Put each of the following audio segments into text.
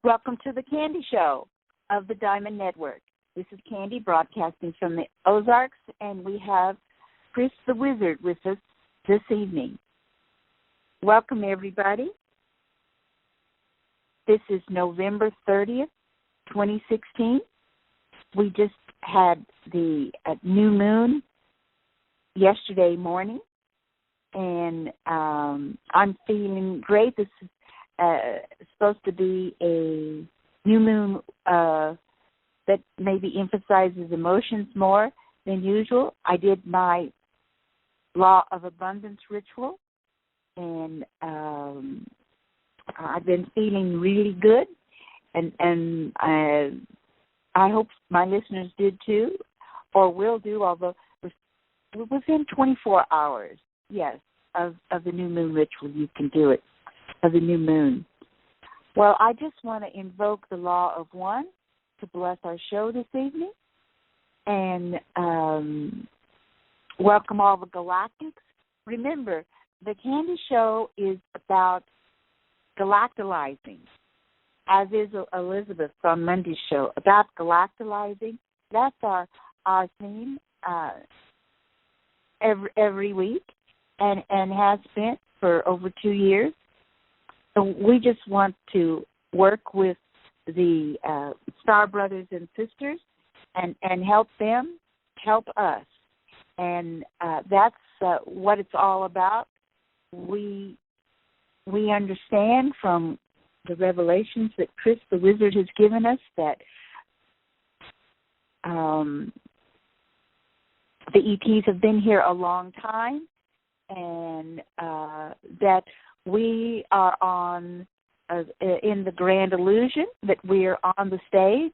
Welcome to the Candy Show of the Diamond Network. This is Candy broadcasting from the Ozarks, and we have Chris the Wizard with us this evening. Welcome, everybody. This is November 30th, 2016. We just had the new moon yesterday morning, and I'm feeling great. This is supposed to be a new moon that maybe emphasizes emotions more than usual. I did my Law of Abundance ritual, and I've been feeling really good, and I hope my listeners did too, or will do, although within 24 hours, yes, of the new moon ritual, you can do it, of the new moon. Well, I just want to invoke the law of one to bless our show this evening, and welcome all the galactics. Remember, the Candy Show is about galactalizing, as is Elizabeth on Monday's show, about galactalizing. That's our theme every week, and has been for over 2 years. So we just want to work with the Star Brothers and Sisters and help them help us. And that's what it's all about. We understand from the revelations that Chris the Wizard has given us that the ETs have been here a long time, and that we are on in the grand illusion, that we are on the stage,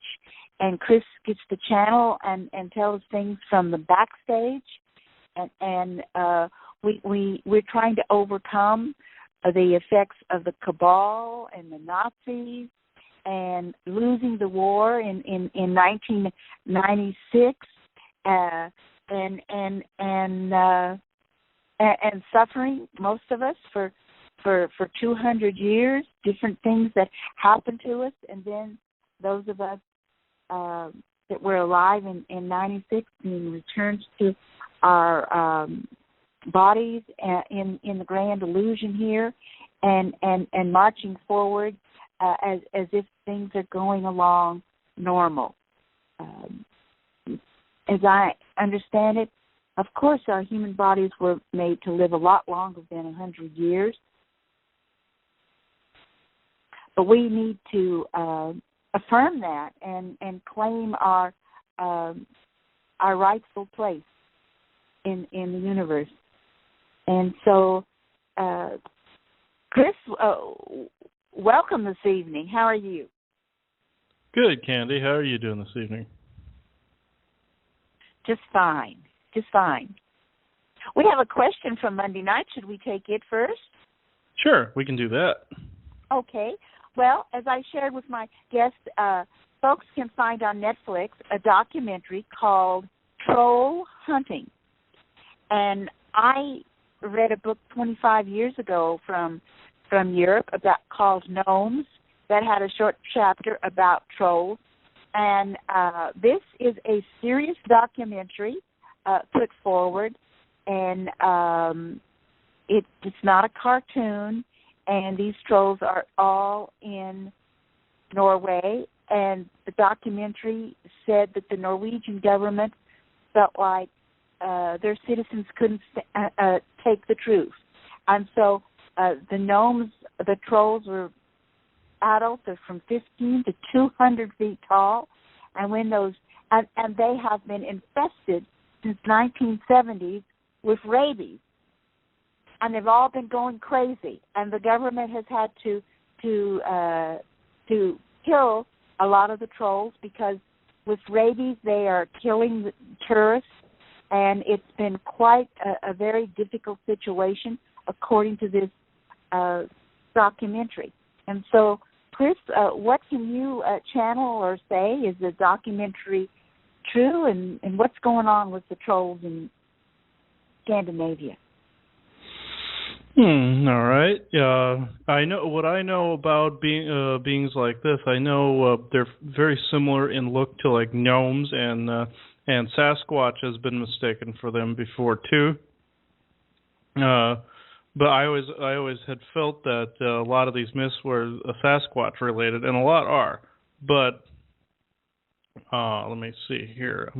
and Chris gets to channel and tell us things from the backstage, and we're trying to overcome the effects of the cabal and the Nazis and losing the war in 1996 and suffering, most of us, for 200 years, different things that happened to us, and then those of us that were alive in 96 being returned to our bodies in the grand illusion here, and marching forward as if things are going along normal. As I understand it, of course, our human bodies were made to live a lot longer than 100 years, but we need to affirm that and claim our rightful place in the universe. And so, Chris, welcome this evening. How are you? Good, Candy. How are you doing this evening? Just fine. Just fine. We have a question from Monday night. Should we take it first? Sure, we can do that. Okay. Well, as I shared with my guest, folks can find on Netflix a documentary called Troll Hunting. And I read a book 25 years ago from Europe called Gnomes that had a short chapter about trolls. And this is a serious documentary put forward, and it's not a cartoon, and these trolls are all in Norway, and the documentary said that the Norwegian government felt like their citizens couldn't take the truth. And so the trolls were adults, are from 15 to 200 feet tall, and when and they have been infested since 1970s with rabies, and they've all been going crazy, and the government has had to kill a lot of the trolls because with rabies they are killing the tourists, and it's been quite a very difficult situation according to this documentary. And so, Chris, what can you channel or say? Is the documentary true, and what's going on with the trolls in Scandinavia? All right. I know what I know about beings like this. I know they're very similar in look to like gnomes, and Sasquatch has been mistaken for them before too. But I always had felt that a lot of these myths were Sasquatch related, and a lot are. But let me see here.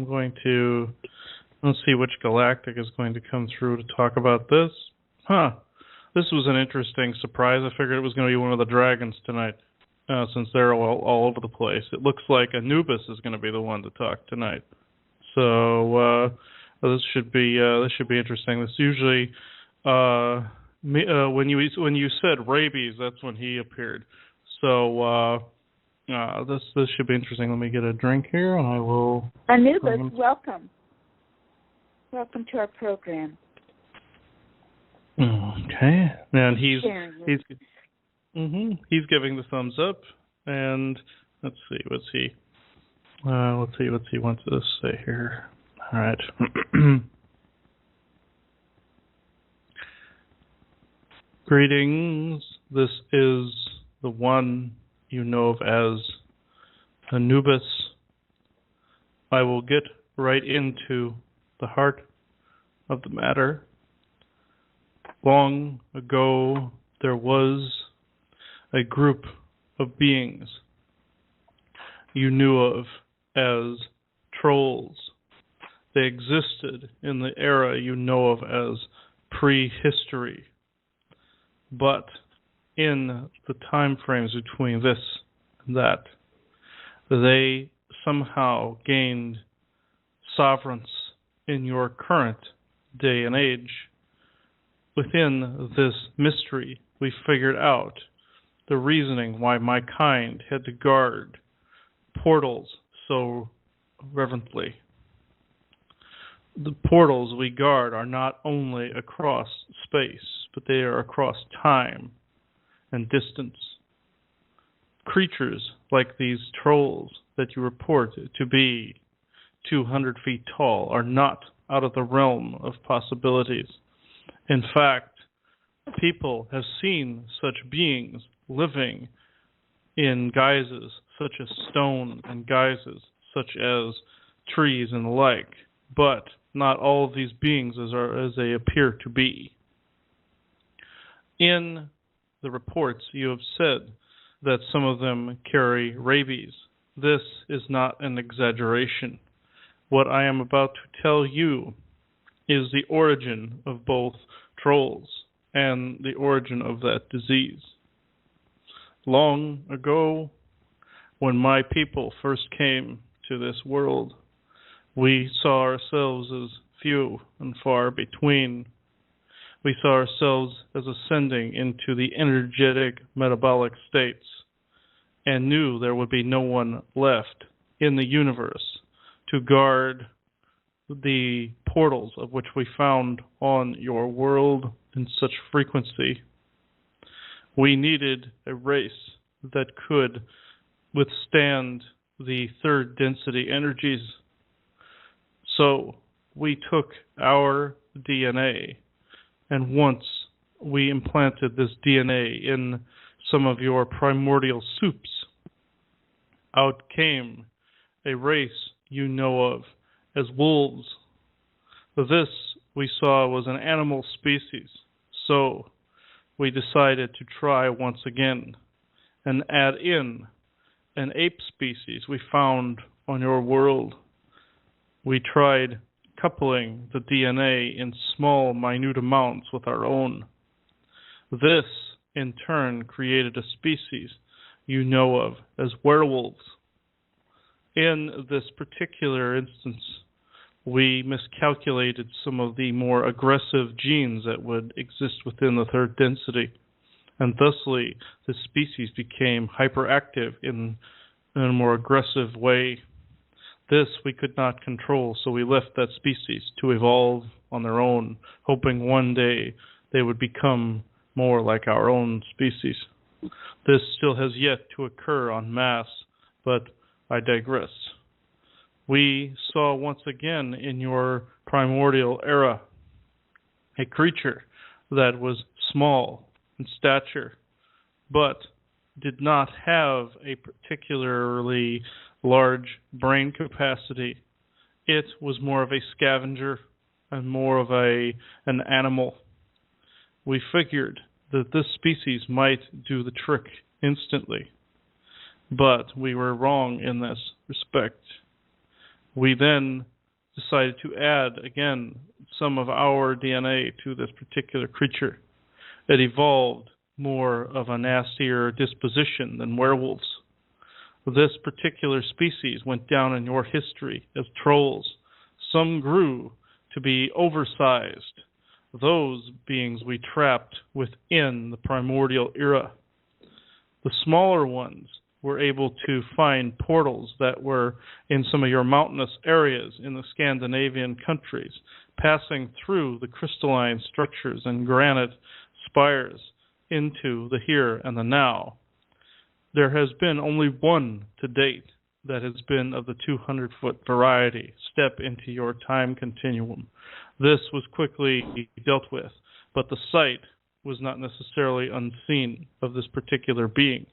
Let's see which galactic is going to come through to talk about this. This was an interesting surprise. I figured it was going to be one of the dragons tonight, since they're all over the place. It looks like Anubis is going to be the one to talk tonight. So this should be interesting. This usually when you said rabies, that's when he appeared. So this should be interesting. Let me get a drink here, and I will. Anubis, welcome. Welcome to our program. Okay, and he's giving the thumbs up, and let's see what's he wants to say here. All right. Greetings. This is the one you know of as Anubis. I will get right into the heart of the matter. Long ago, there was a group of beings you knew of as trolls. They existed in the era you know of as prehistory. But in the time frames between this and that, they somehow gained sovereigns in your current day and age. Within this mystery, we figured out the reasoning why my kind had to guard portals so reverently. The portals we guard are not only across space, but they are across time and distance. Creatures like these trolls that you report to be 200 feet tall are not out of the realm of possibilities. In fact, people have seen such beings living in guises such as stone and guises such as trees and the like, but not all of these beings as they appear to be. In the reports, you have said that some of them carry rabies. This is not an exaggeration. What I am about to tell you is the origin of both trolls and the origin of that disease. Long ago, when my people first came to this world, we saw ourselves as few and far between. We saw ourselves as ascending into the energetic metabolic states and knew there would be no one left in the universe to guard the portals of which we found on your world in such frequency. We needed a race that could withstand the third density energies. So we took our DNA, and once we implanted this DNA in some of your primordial soups, out came a race you know of as wolves. This we saw was an animal species, so we decided to try once again and add in an ape species we found on your world. We tried coupling the DNA in small, minute amounts with our own. This, in turn, created a species you know of as werewolves. In this particular instance, we miscalculated some of the more aggressive genes that would exist within the third density, and thusly the species became hyperactive in a more aggressive way. This we could not control, so we left that species to evolve on their own, hoping one day they would become more like our own species. This still has yet to occur en masse, but I digress. We saw once again in your primordial era a creature that was small in stature, but did not have a particularly large brain capacity. It was more of a scavenger and more of an animal. We figured that this species might do the trick instantly, but we were wrong in this respect. We then decided to add, again, some of our DNA to this particular creature. It evolved more of a nastier disposition than werewolves. This particular species went down in your history as trolls. Some grew to be oversized, those beings we trapped within the primordial era. The smaller ones were able to find portals that were in some of your mountainous areas in the Scandinavian countries, passing through the crystalline structures and granite spires into the here and the now. There has been only one to date that has been of the 200-foot variety step into your time continuum. This was quickly dealt with, but the sight was not necessarily unseen of this particular being.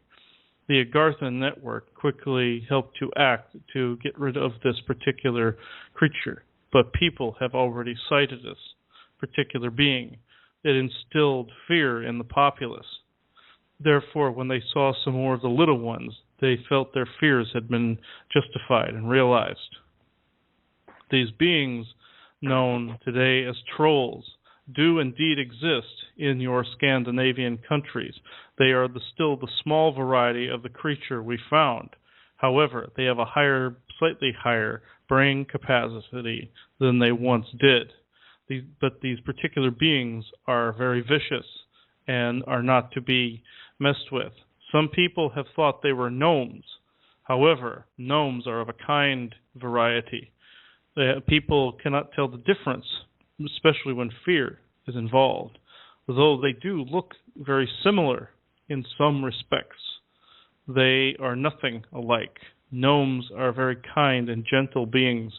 The Agarthan network quickly helped to act to get rid of this particular creature, but people have already sighted this particular being. It instilled fear in the populace. Therefore, when they saw some more of the little ones, they felt their fears had been justified and realized. These beings, known today as trolls, do indeed exist in your Scandinavian countries. They are still the small variety of the creature we found. However, they have a slightly higher brain capacity than they once did. But these particular beings are very vicious and are not to be messed with. Some people have thought they were gnomes. However, gnomes are of a kind variety. People cannot tell the difference, especially when fear is involved, though they do look very similar in some respects. They are nothing alike. Gnomes are very kind and gentle beings,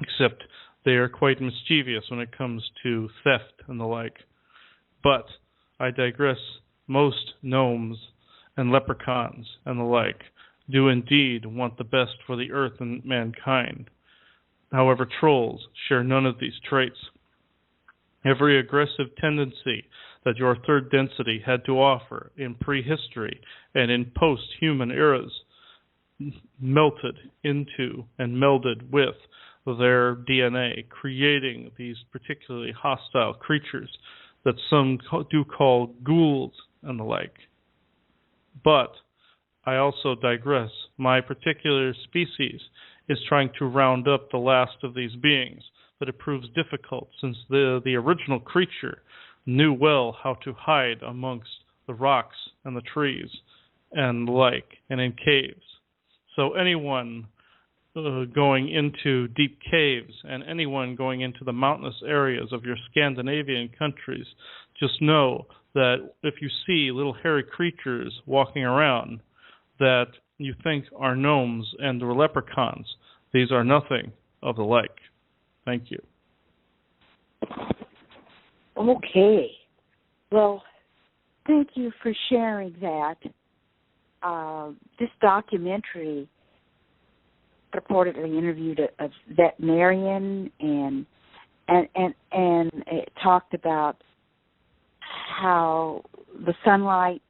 except they are quite mischievous when it comes to theft and the like. But I digress. Most gnomes and leprechauns and the like do indeed want the best for the earth and mankind. However, trolls share none of these traits. Every aggressive tendency that your third density had to offer in prehistory and in post-human eras melted into and melded with their DNA, creating these particularly hostile creatures that some do call ghouls and the like. But I also digress. My particular species is trying to round up the last of these beings, but it proves difficult since the original creature knew well how to hide amongst the rocks and the trees and the like, and in caves. So anyone going into deep caves and anyone going into the mountainous areas of your Scandinavian countries, just know that if you see little hairy creatures walking around that you think are gnomes and or leprechauns, these are nothing of the like. Thank you. Okay. Well, thank you for sharing that. This documentary purportedly interviewed a veterinarian and it talked about how the sunlight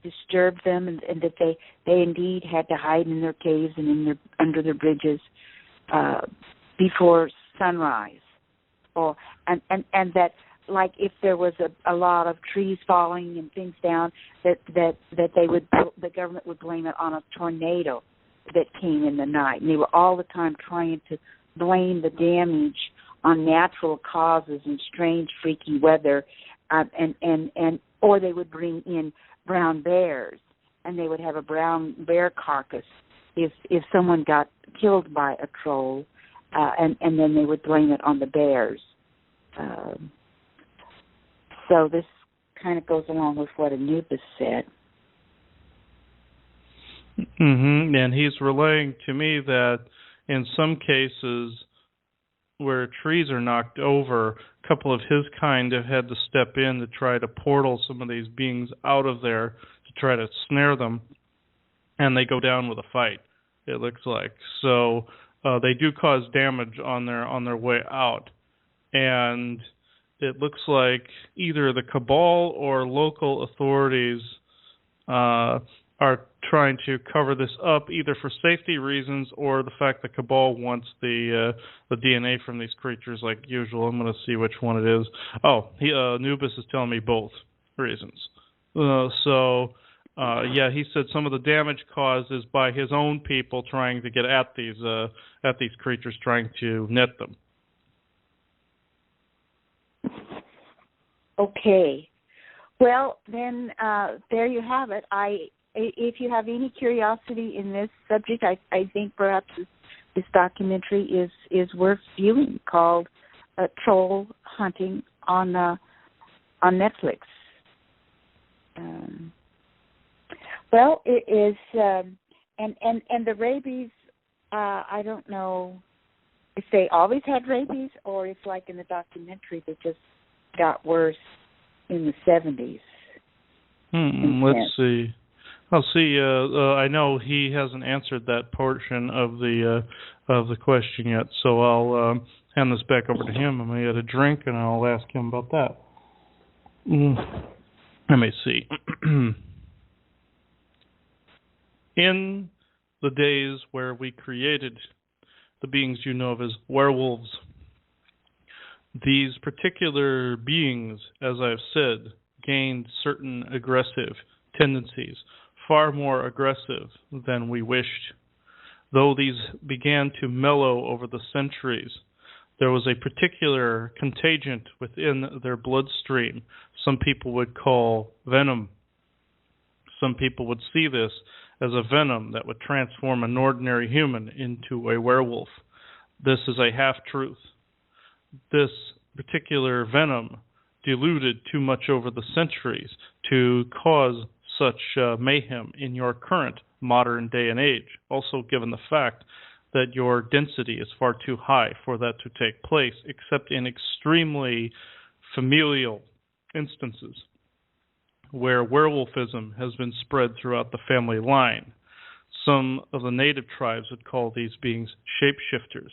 disturbed them and that they indeed had to hide in their caves and under their bridges before sunrise, and that, like, if there was a lot of trees falling and things down, that the government would blame it on a tornado that came in the night, and they were all the time trying to blame the damage on natural causes and strange, freaky weather, or they would bring in brown bears, and they would have a brown bear carcass if someone got killed by a troll, and then they would blame it on the bears. So this kind of goes along with what Anubis said. Mm-hmm. And he's relaying to me that in some cases where trees are knocked over, a couple of his kind have had to step in to try to portal some of these beings out of there to try to snare them, and they go down with a fight, it looks like. So they do cause damage on their way out. And it looks like either the Cabal or local authorities are trying to cover this up, either for safety reasons or the fact that Cabal wants the DNA from these creatures like usual. I'm going to see which one it is. Oh, Anubis is telling me both reasons. Yeah, he said some of the damage caused is by his own people trying to get at these creatures, trying to net them. Okay. Well, then there you have it. If you have any curiosity in this subject, I think perhaps this documentary is worth viewing, called Troll Hunting on Netflix. Well, it is, and the rabies. I don't know if they always had rabies or if, like in the documentary, they just got worse in the 70s. Let's see. I'll see. I know he hasn't answered that portion of the question yet, so I'll hand this back over to him. I'm gonna get a drink, and I'll ask him about that. Let me see. In the days where we created the beings you know of as werewolves, these particular beings, as I've said, gained certain aggressive tendencies, far more aggressive than we wished. Though these began to mellow over the centuries, there was a particular contagion within their bloodstream some people would call venom. Some people would see this as a venom that would transform an ordinary human into a werewolf. This is a half-truth. This particular venom diluted too much over the centuries to cause such mayhem in your current modern day and age, also given the fact that your density is far too high for that to take place, except in extremely familial instances where werewolfism has been spread throughout the family line. Some of the native tribes would call these beings shapeshifters.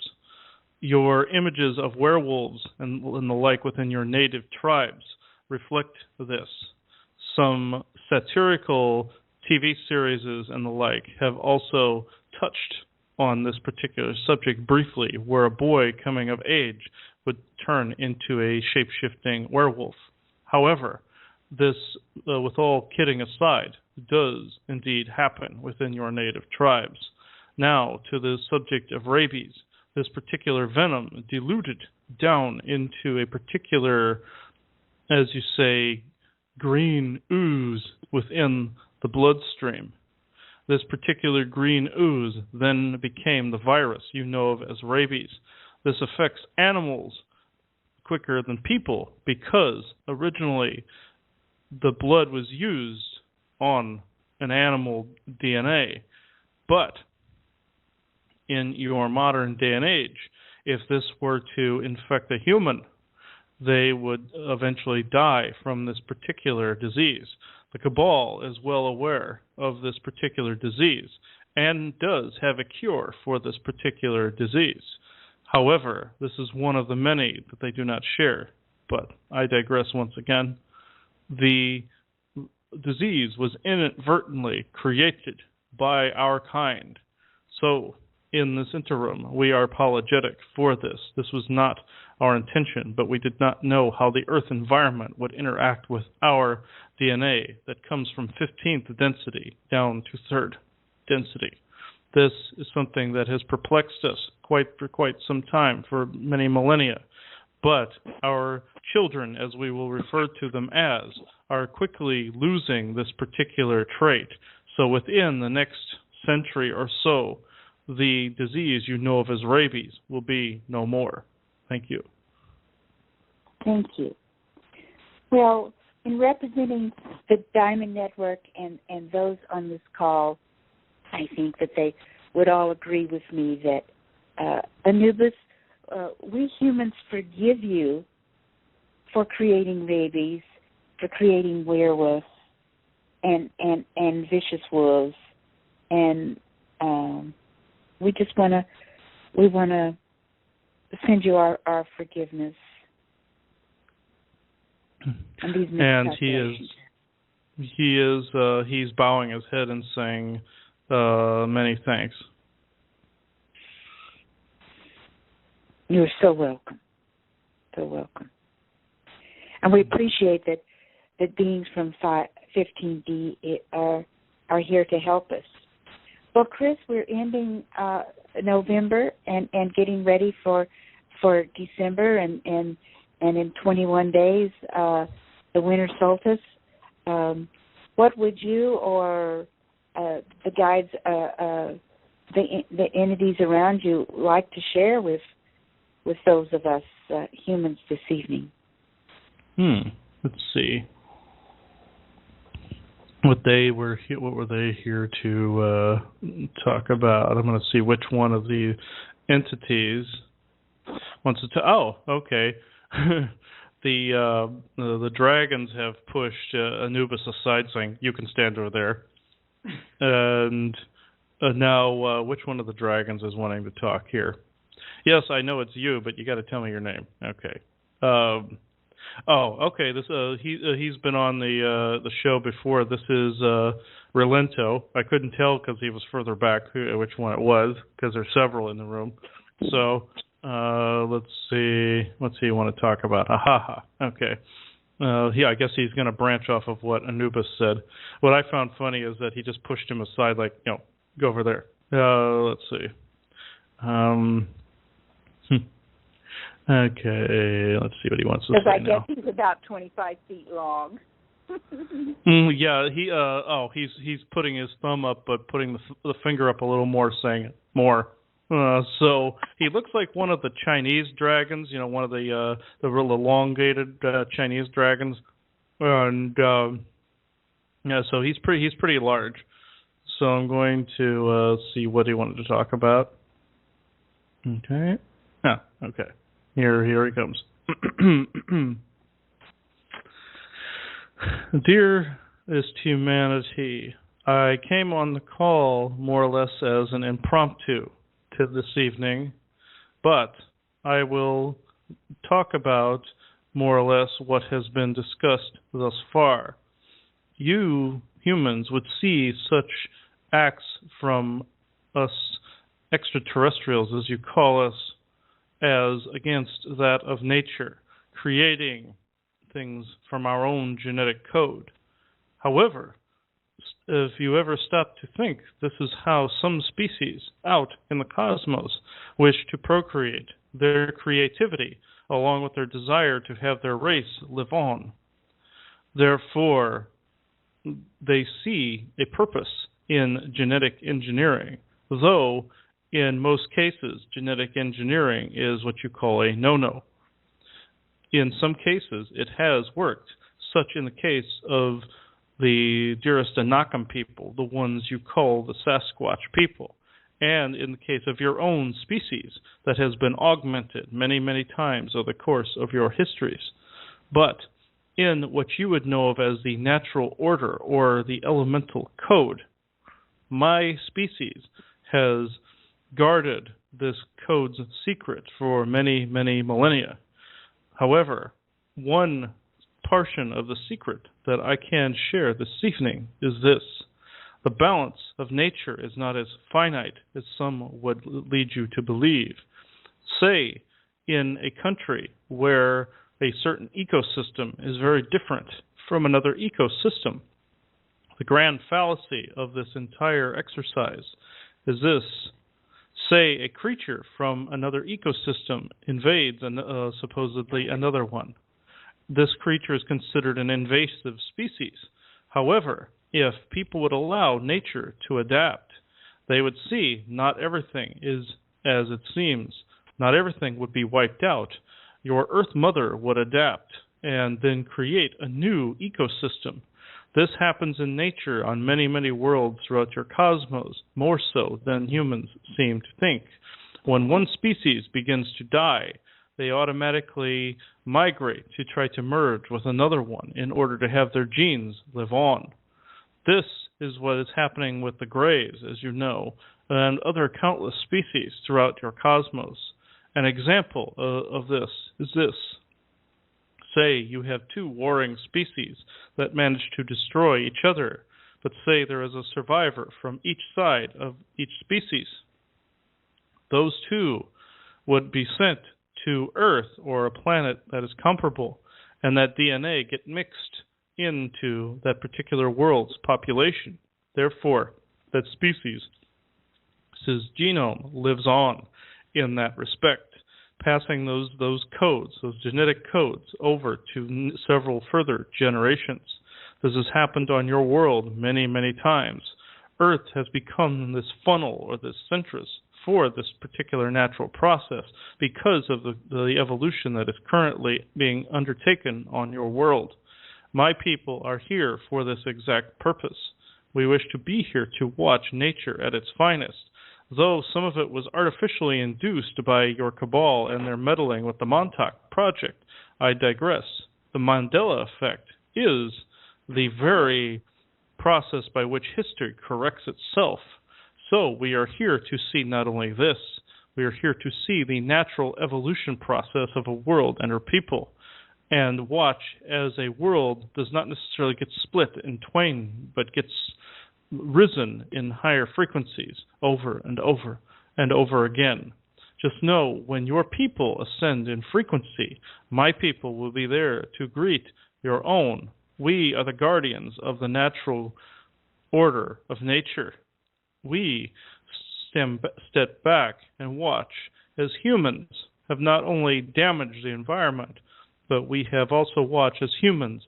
Your images of werewolves and the like within your native tribes reflect this. Some satirical TV series and the like have also touched on this particular subject briefly, where a boy coming of age would turn into a shape-shifting werewolf. However, this, with all kidding aside, does indeed happen within your native tribes. Now, to the subject of rabies. This particular venom diluted down into a particular, as you say, green ooze within the bloodstream. This particular green ooze then became the virus you know of as rabies. This affects animals quicker than people because originally the blood was used on an animal DNA. But in your modern day and age, if this were to infect a human, they would eventually die from this particular disease. The Cabal is well aware of this particular disease and does have a cure for this particular disease. However, this is one of the many that they do not share. But I digress once again. The disease was inadvertently created by our kind. So, in this interim, we are apologetic for this. This was not our intention, but we did not know how the Earth environment would interact with our DNA that comes from 15th density down to 3rd density. This is something that has perplexed us for quite some time, for many millennia. But our children, as we will refer to them as, are quickly losing this particular trait. So within the next century or so, the disease you know of as rabies will be no more. Thank you. Thank you. Well, in representing the Diamond Network and those on this call, I think that they would all agree with me that Anubis we humans forgive you for creating rabies, for creating werewolves and vicious wolves, and we want to send you our forgiveness. And he's bowing his head and saying many thanks. You're so welcome. So welcome. And we appreciate that beings from 15D are here to help us. Well, Chris, we're ending November and getting ready for December, and in 21 days, the winter solstice. What would you or the guides, the entities around you, like to share with those of us humans this evening? Let's see. What were they here to talk about? I'm going to see which one of the entities wants to. Oh, okay. The dragons have pushed Anubis aside, saying, "You can stand over there." And now, which one of the dragons is wanting to talk here? Yes, I know it's you, but you got to tell me your name. Okay. Okay. This he's been on the show before. This is Relento. I couldn't tell because he was further back which one it was, because there's several in the room. So let's see. What's he want to talk about? Okay. I guess he's going to branch off of what Anubis said. What I found funny is that he just pushed him aside, like, go over there. Let's see. Okay, let's see what he wants to say now. Because I guess he's about 25 feet long. Yeah, he's putting his thumb up, but putting the finger up a little more, saying more. So he looks like one of the Chinese dragons, one of the real elongated Chinese dragons, and so he's pretty large. So I'm going to see what he wanted to talk about. Okay. Okay. Here he comes. Dearest humanity, I came on the call more or less as an impromptu to this evening, but I will talk about more or less what has been discussed thus far. You humans would see such acts from us extraterrestrials, as you call us, as against that of nature, creating things from our own genetic code. However, if you ever stop to think, this is how some species out in the cosmos wish to procreate their creativity, along with their desire to have their race live on. Therefore, they see a purpose in genetic engineering, though in most cases, genetic engineering is what you call a no-no. In some cases, it has worked, such in the case of the dearest Anakam people, the ones you call the Sasquatch people, and in the case of your own species that has been augmented many, many times over the course of your histories. But in what you would know of as the natural order or the elemental code, my species has guarded this code's secret for many, many millennia. However, one portion of the secret that I can share this evening is this. The balance of nature is not as finite as some would lead you to believe. Say, in a country where a certain ecosystem is very different from another ecosystem, the grand fallacy of this entire exercise is this. Say a creature from another ecosystem invades supposedly another one. This creature is considered an invasive species. However, if people would allow nature to adapt, they would see not everything is as it seems. Not everything would be wiped out. Your Earth Mother would adapt and then create a new ecosystem. This happens in nature on many, many worlds throughout your cosmos, more so than humans seem to think. When one species begins to die, they automatically migrate to try to merge with another one in order to have their genes live on. This is what is happening with the greys, as you know, and other countless species throughout your cosmos. An example of this is this. Say you have two warring species that manage to destroy each other, but say there is a survivor from each side of each species. Those two would be sent to Earth or a planet that is comparable, and that DNA get mixed into that particular world's population. Therefore, that species' genome lives on in that respect, passing those codes, those genetic codes, over to several further generations. This has happened on your world many, many times. Earth has become this funnel or this centrus for this particular natural process because of the evolution that is currently being undertaken on your world. My people are here for this exact purpose. We wish to be here to watch nature at its finest. Though some of it was artificially induced by your cabal and their meddling with the Montauk Project, I digress. The Mandela effect is the very process by which history corrects itself. So we are here to see not only this, we are here to see the natural evolution process of a world and her people, and watch as a world does not necessarily get split in twain, but gets risen in higher frequencies over and over and over again. Just know, when your people ascend in frequency, my people will be there to greet your own. We are the guardians of the natural order of nature. We step back and watch as humans have not only damaged the environment, but we have also watched as humans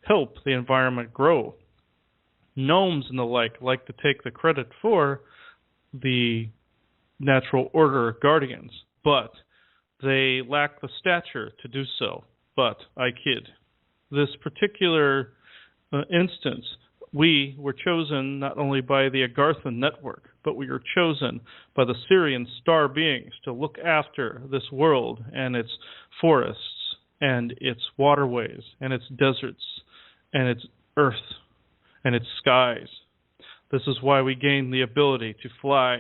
help the environment grow. Gnomes and the like to take the credit for the natural order guardians, but they lack the stature to do so. But I kid. This particular instance, we were chosen not only by the Agarthan network, but we were chosen by the Syrian star beings to look after this world and its forests and its waterways and its deserts and its earth and its skies. This is why we gained the ability to fly.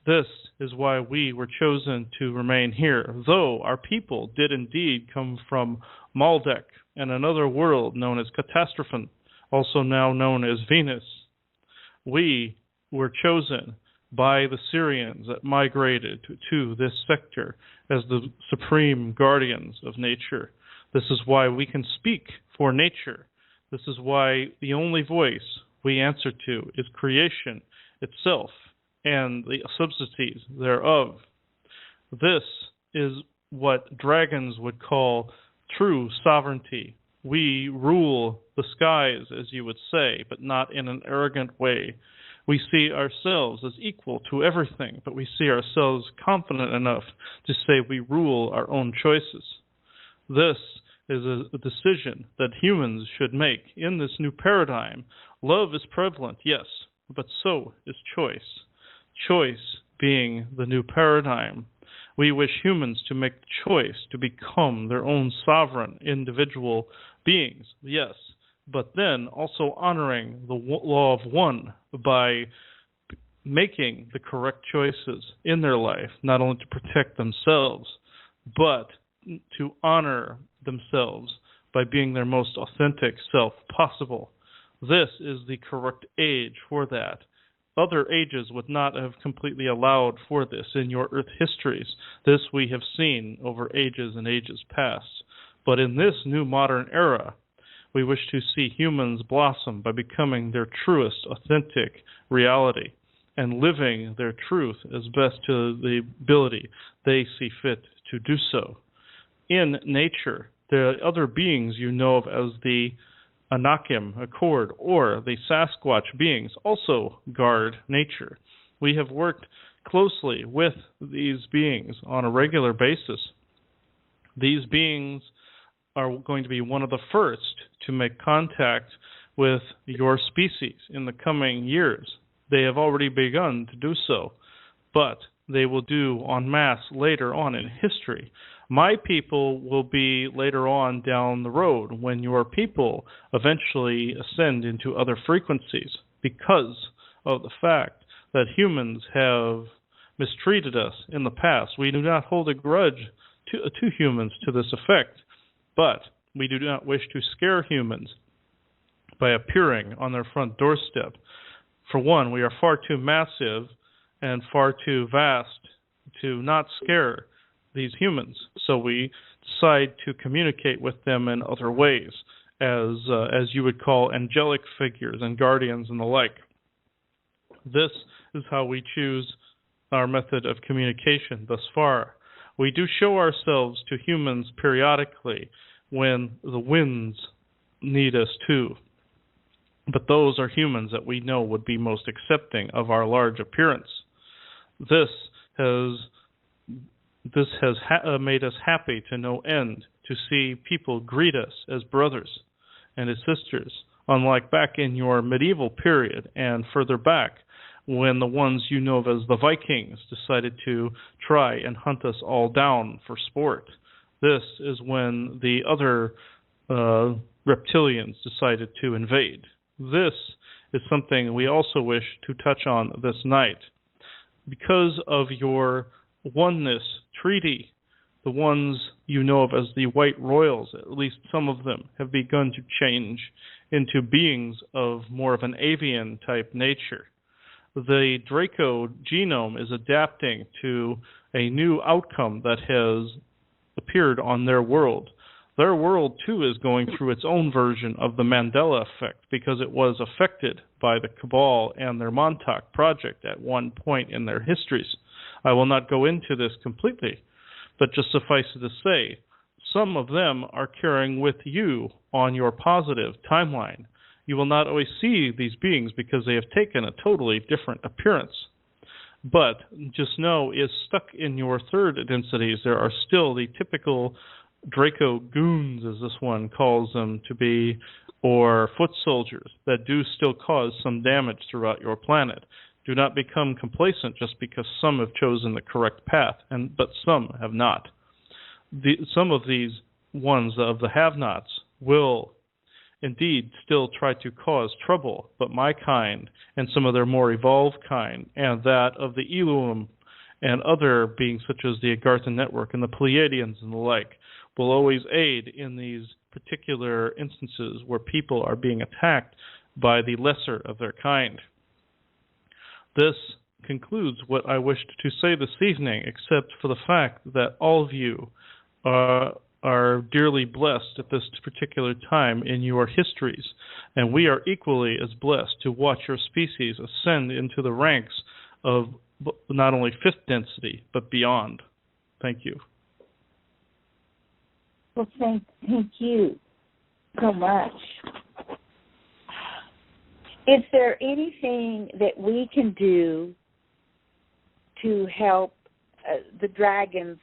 This is why we were chosen to remain here, though our people did indeed come from Maldek and another world known as Catastrophen, also now known as Venus. We were chosen by the Syrians that migrated to this sector as the supreme guardians of nature. This is why we can speak for nature. This is why the only voice we answer to is creation itself and the subtleties thereof. This is what dragons would call true sovereignty. We rule the skies, as you would say, but not in an arrogant way. We see ourselves as equal to everything, but we see ourselves confident enough to say we rule our own choices. This is a decision that humans should make in this new paradigm. Love is prevalent, yes, but so is choice. Choice being the new paradigm. We wish humans to make the choice to become their own sovereign individual beings, yes, but then also honoring the law of one by making the correct choices in their life, not only to protect themselves, but to honor themselves by being their most authentic self possible. This is the correct age for that. Other ages would not have completely allowed for this in your Earth histories. This we have seen over ages and ages past. But in this new modern era, we wish to see humans blossom by becoming their truest, authentic reality and living their truth as best to the ability they see fit to do so. In nature, there are other beings you know of as the Anakim, Accord, or the Sasquatch beings also guard nature. We have worked closely with these beings on a regular basis. These beings are going to be one of the first to make contact with your species in the coming years. They have already begun to do so, but they will do en masse later on in history. My people will be later on down the road when your people eventually ascend into other frequencies because of the fact that humans have mistreated us in the past. We do not hold a grudge to humans to this effect, but we do not wish to scare humans by appearing on their front doorstep. For one, we are far too massive and far too vast to not scare these humans, so we decide to communicate with them in other ways, as you would call angelic figures and guardians and the like. This is how we choose our method of communication thus far. We do show ourselves to humans periodically when the winds need us to, but those are humans that we know would be most accepting of our large appearance. This has made us happy to no end to see people greet us as brothers and as sisters, unlike back in your medieval period and further back when the ones you know of as the Vikings decided to try and hunt us all down for sport. This is when the other reptilians decided to invade. This is something we also wish to touch on this night. Because of your oneness treaty, the ones you know of as the White Royals, at least some of them, have begun to change into beings of more of an avian type nature. The Draco genome is adapting to a new outcome that has appeared on their world. Their world, too, is going through its own version of the Mandela effect because it was affected by the Cabal and their Montauk project at one point in their histories. I will not go into this completely, but just suffice it to say, some of them are carrying with you on your positive timeline. You will not always see these beings because they have taken a totally different appearance. But just know, is stuck in your third densities, there are still the typical Draco goons, as this one calls them to be, or foot soldiers that do still cause some damage throughout your planet. Do not become complacent just because some have chosen the correct path, but some have not. Some of these ones of the have-nots will indeed still try to cause trouble, but my kind and some of their more evolved kind, and that of the Elohim and other beings such as the Agartha Network and the Pleiadians and the like, will always aid in these particular instances where people are being attacked by the lesser of their kind. This concludes what I wished to say this evening, except for the fact that all of you are dearly blessed at this particular time in your histories, and we are equally as blessed to watch your species ascend into the ranks of not only fifth density, but beyond. Thank you. Well, thank you so much. Is there anything that we can do to help the dragons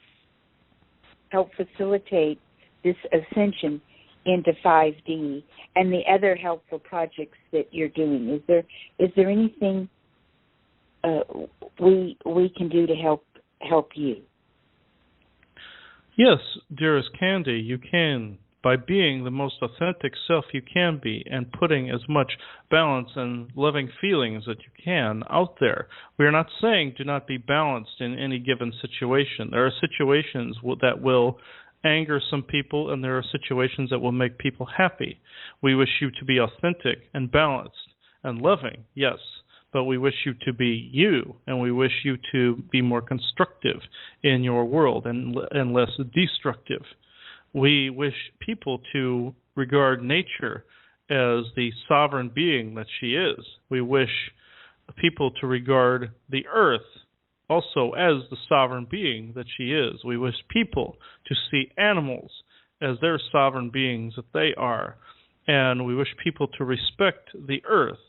help facilitate this ascension into 5D and the other helpful projects that you're doing? Is there anything we can do to help you? Yes, dearest Candy, you can. By being the most authentic self you can be and putting as much balance and loving feelings that you can out there. We are not saying do not be balanced in any given situation. There are situations that will anger some people, and there are situations that will make people happy. We wish you to be authentic and balanced and loving, yes, but we wish you to be you, and we wish you to be more constructive in your world and less destructive. We wish people to regard nature as the sovereign being that she is. We wish people to regard the earth also as the sovereign being that she is. We wish people to see animals as their sovereign beings that they are. And we wish people to respect the earth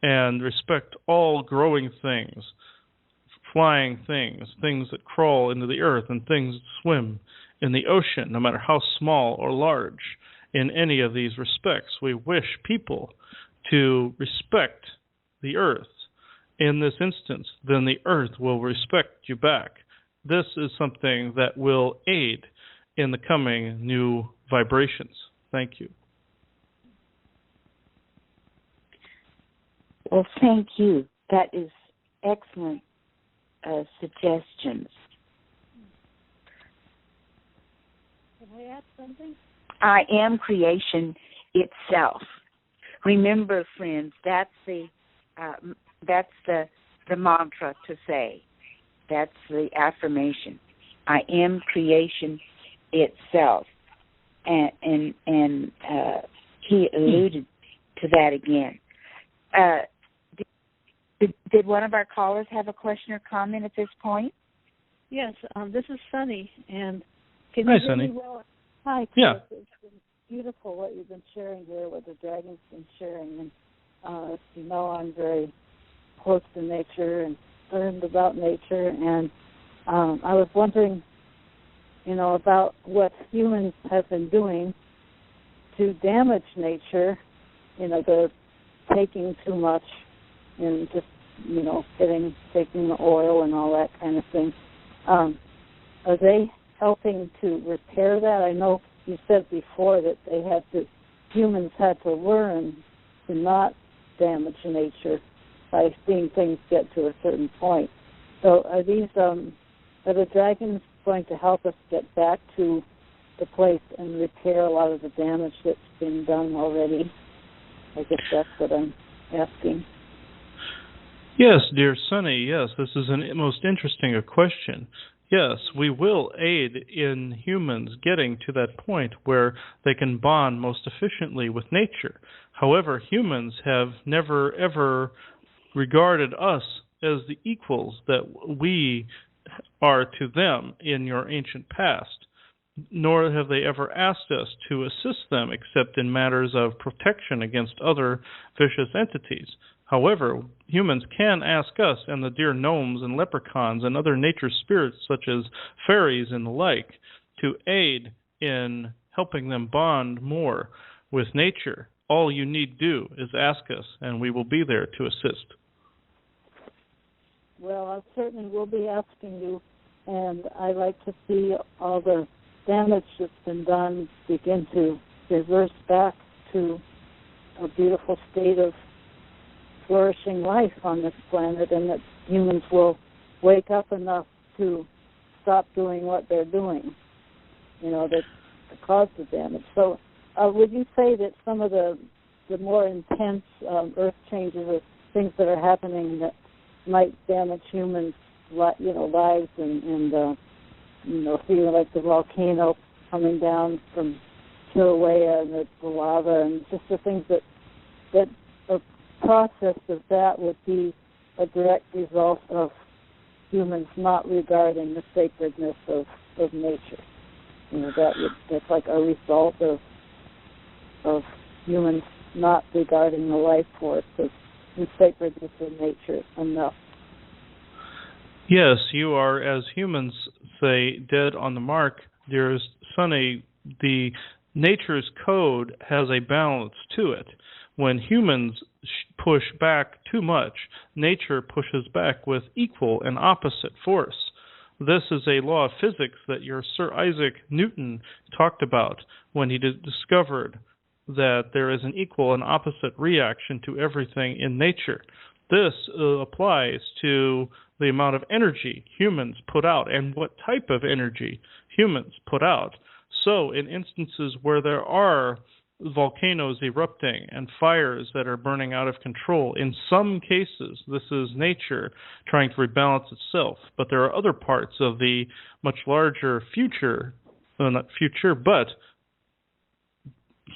and respect all growing things, flying things, things that crawl into the earth and things that swim in the ocean, no matter how small or large. In any of these respects, we wish people to respect the earth in this instance, then the earth will respect you back. This is something that will aid in the coming new vibrations. Thank you. Well, thank you. That is excellent suggestions. Can I add something? I am creation itself. Remember, friends, that's the mantra to say. That's the affirmation. I am creation itself, and he alluded to that again. Did one of our callers have a question or comment at this point? Yes, this is Sunny, and can Hi, you hear Sunny. me well? Hi, Chris. Yeah. It's been beautiful what you've been sharing here, what the dragon's been sharing, and you know I'm very close to nature and learned about nature, and I was wondering, about what humans have been doing to damage nature. They're taking too much and just, taking the oil and all that kind of thing. Are they helping to repair that? I know you said before that humans had to learn to not damage nature by seeing things get to a certain point. So are the dragons going to help us get back to the place and repair a lot of the damage that's been done already? I guess that's what I'm asking. Yes, dear Sunny, yes, this is a most interesting question. Yes, we will aid in humans getting to that point where they can bond most efficiently with nature. However, humans have never, ever regarded us as the equals that we are to them in your ancient past, nor have they ever asked us to assist them except in matters of protection against other vicious entities. However, humans can ask us and the dear gnomes and leprechauns and other nature spirits such as fairies and the like to aid in helping them bond more with nature. All you need do is ask us, and we will be there to assist. Well, I certainly will be asking you, and I like to see all the damage that's been done begin to reverse back to a beautiful state of flourishing life on this planet, and that humans will wake up enough to stop doing what they're doing, that caused the damage. So would you say that some of the more intense earth changes or things that are happening that might damage humans' lives and feeling like the volcano coming down from Kilauea and the lava and just the things that a process of that would be a direct result of humans not regarding the sacredness of nature. That's like a result of humans not regarding the life force of the sacredness of nature enough. Yes, you are, as humans say, dead on the mark, dearest Sunny. The nature's code has a balance to it. When humans push back too much, nature pushes back with equal and opposite force. This is a law of physics that your Sir Isaac Newton talked about when he discovered that there is an equal and opposite reaction to everything in nature. This applies to the amount of energy humans put out and what type of energy humans put out. So in instances where there are volcanoes erupting and fires that are burning out of control, in some cases this is nature trying to rebalance itself. But there are other parts of the much larger not future, but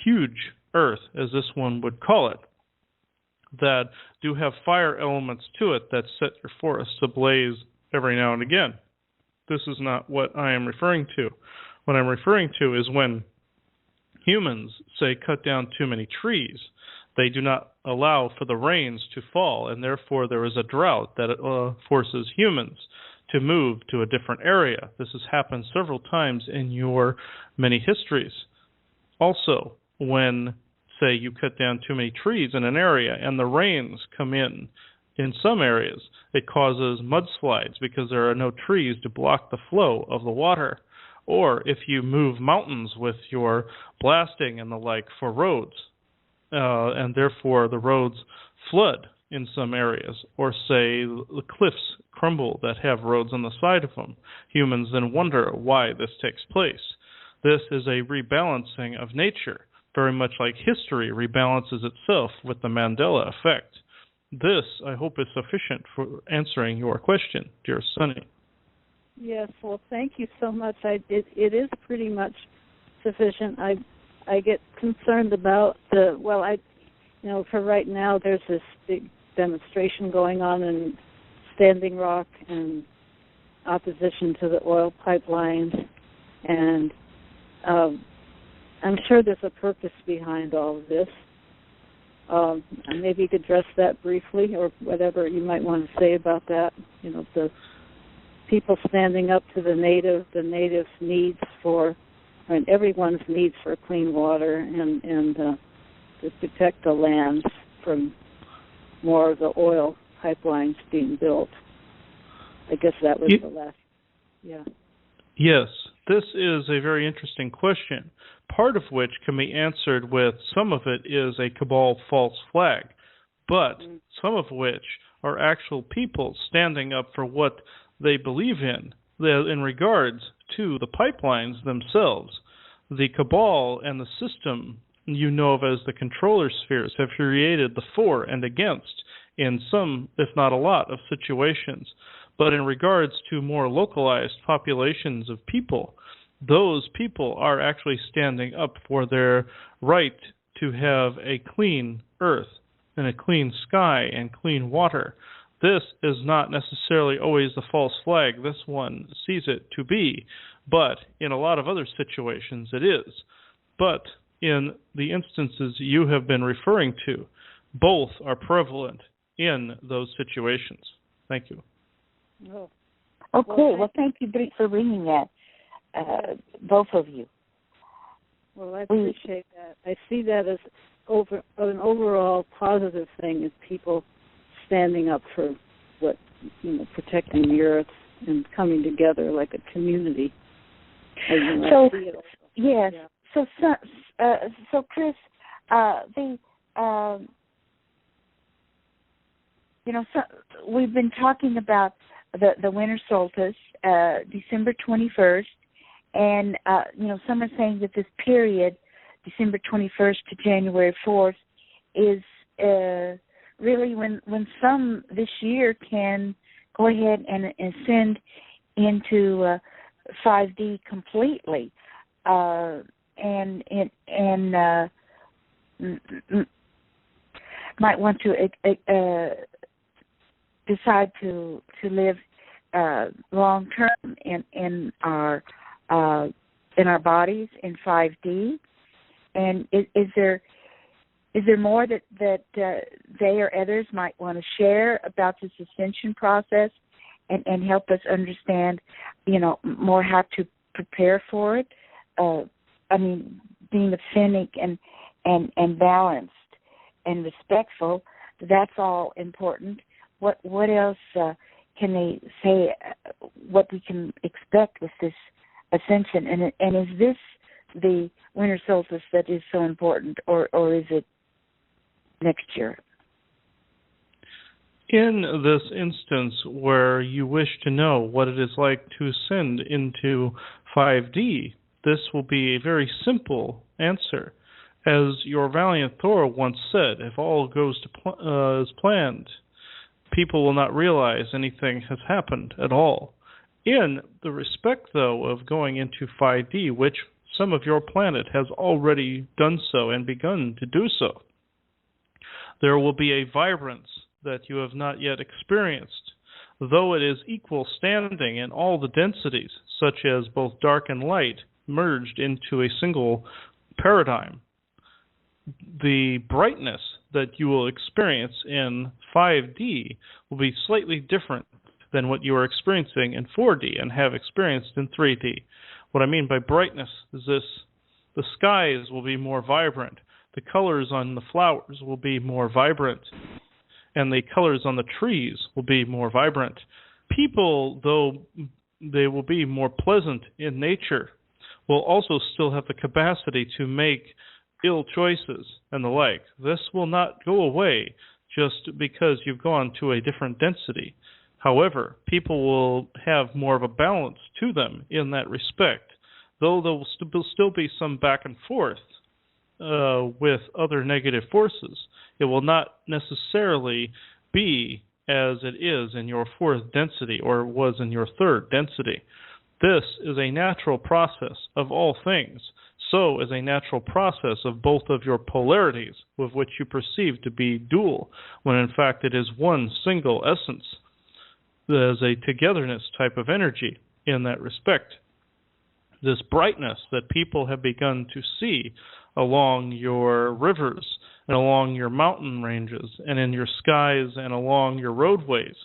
huge Earth, as this one would call it, that do have fire elements to it that set your forests ablaze every now and again. This is not what I am referring to. What I'm referring to is when humans, say, cut down too many trees, they do not allow for the rains to fall, and therefore there is a drought that forces humans to move to a different area. This has happened several times in your many histories. Also, when, say, you cut down too many trees in an area and the rains come in In some areas, it causes mudslides because there are no trees to block the flow of the water. Or if you move mountains with your blasting and the like for roads, and therefore the roads flood in some areas, or say the cliffs crumble that have roads on the side of them. Humans then wonder why this takes place. This is a rebalancing of nature, very much like history rebalances itself with the Mandela effect. This, I hope, is sufficient for answering your question, dear Sunny. Yes, well, thank you so much. It is pretty much sufficient. I get concerned about for right now, there's this big demonstration going on in Standing Rock in opposition to the oil pipelines, and I'm sure there's a purpose behind all of this. Maybe you could address that briefly, or whatever you might want to say about that. The people standing up to the natives' needs everyone's needs for clean water and to protect the lands from more of the oil pipelines being built. I guess that was the last. Yeah. Yes, this is a very interesting question, part of which can be answered with some of it is a cabal false flag, but some of which are actual people standing up for what they believe in regards to the pipelines themselves. The cabal and the system you know of as the controller spheres have created the for and against in some, if not a lot, of situations. But in regards to more localized populations of people, those people are actually standing up for their right to have a clean earth and a clean sky and clean water. This is not necessarily always the false flag this one sees it to be, but in a lot of other situations it is. But in the instances you have been referring to, both are prevalent in those situations. Thank you. Oh. Okay, well, thank you for bringing that, both of you. Well, I appreciate that. I see that as an overall positive thing, is people standing up for protecting the earth and coming together like a community. So, yes. Yeah. So, Chris, we've been talking about the winter solstice, December 21st, and some are saying that this period, December 21st to January 4th, is really when some this year can go ahead and ascend into 5D completely, and might want to decide to live long term in our bodies in 5D. And is there more that they or others might want to share about this ascension process and help us understand, more how to prepare for it? Being authentic and balanced and respectful, that's all important. What else can they say? What we can expect with this ascension, and is this the winter solstice that is so important, or is it next year? In this instance where you wish to know what it is like to ascend into 5D, this will be a very simple answer. As your valiant Thor once said, if all goes to as planned, people will not realize anything has happened at all. In the respect, though, of going into 5D, which some of your planet has already done so and begun to do so, there will be a vibrance that you have not yet experienced, though it is equal standing in all the densities, such as both dark and light, merged into a single paradigm. The brightness that you will experience in 5D will be slightly different than what you are experiencing in 4D and have experienced in 3D. What I mean by brightness is this: the skies will be more vibrant, the colors on the flowers will be more vibrant, and the colors on the trees will be more vibrant. People, though they will be more pleasant in nature, will also still have the capacity to make ill choices and the like. This will not go away just because you've gone to a different density. However, people will have more of a balance to them in that respect, though there will still be some back and forth with other negative forces. It will not necessarily be as it is in your fourth density or was in your third density. This is a natural process of all things. So is a natural process of both of your polarities, with which you perceive to be dual, when in fact it is one single essence. There's a togetherness type of energy in that respect. This brightness that people have begun to see along your rivers and along your mountain ranges and in your skies and along your roadways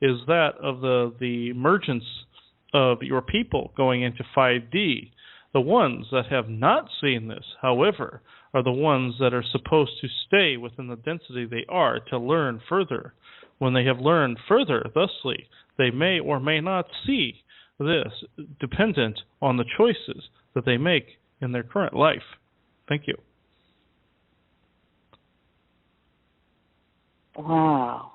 is that of the emergence of your people going into 5D. The ones that have not seen this, however, are the ones that are supposed to stay within the density they are to learn further. When they have learned further, thusly, they may or may not see this, dependent on the choices that they make in their current life. Thank you. Wow.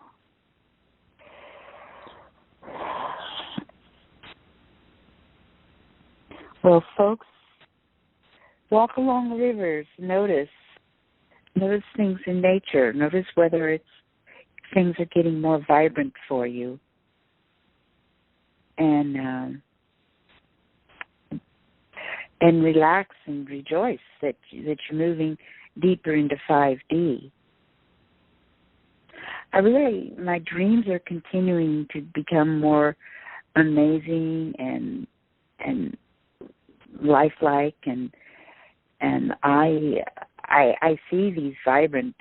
Well, folks, walk along the rivers. Notice things in nature. Notice whether things are getting more vibrant for you, and relax and rejoice that you're moving deeper into 5D. My dreams are continuing to become more amazing and lifelike, and I see these vibrant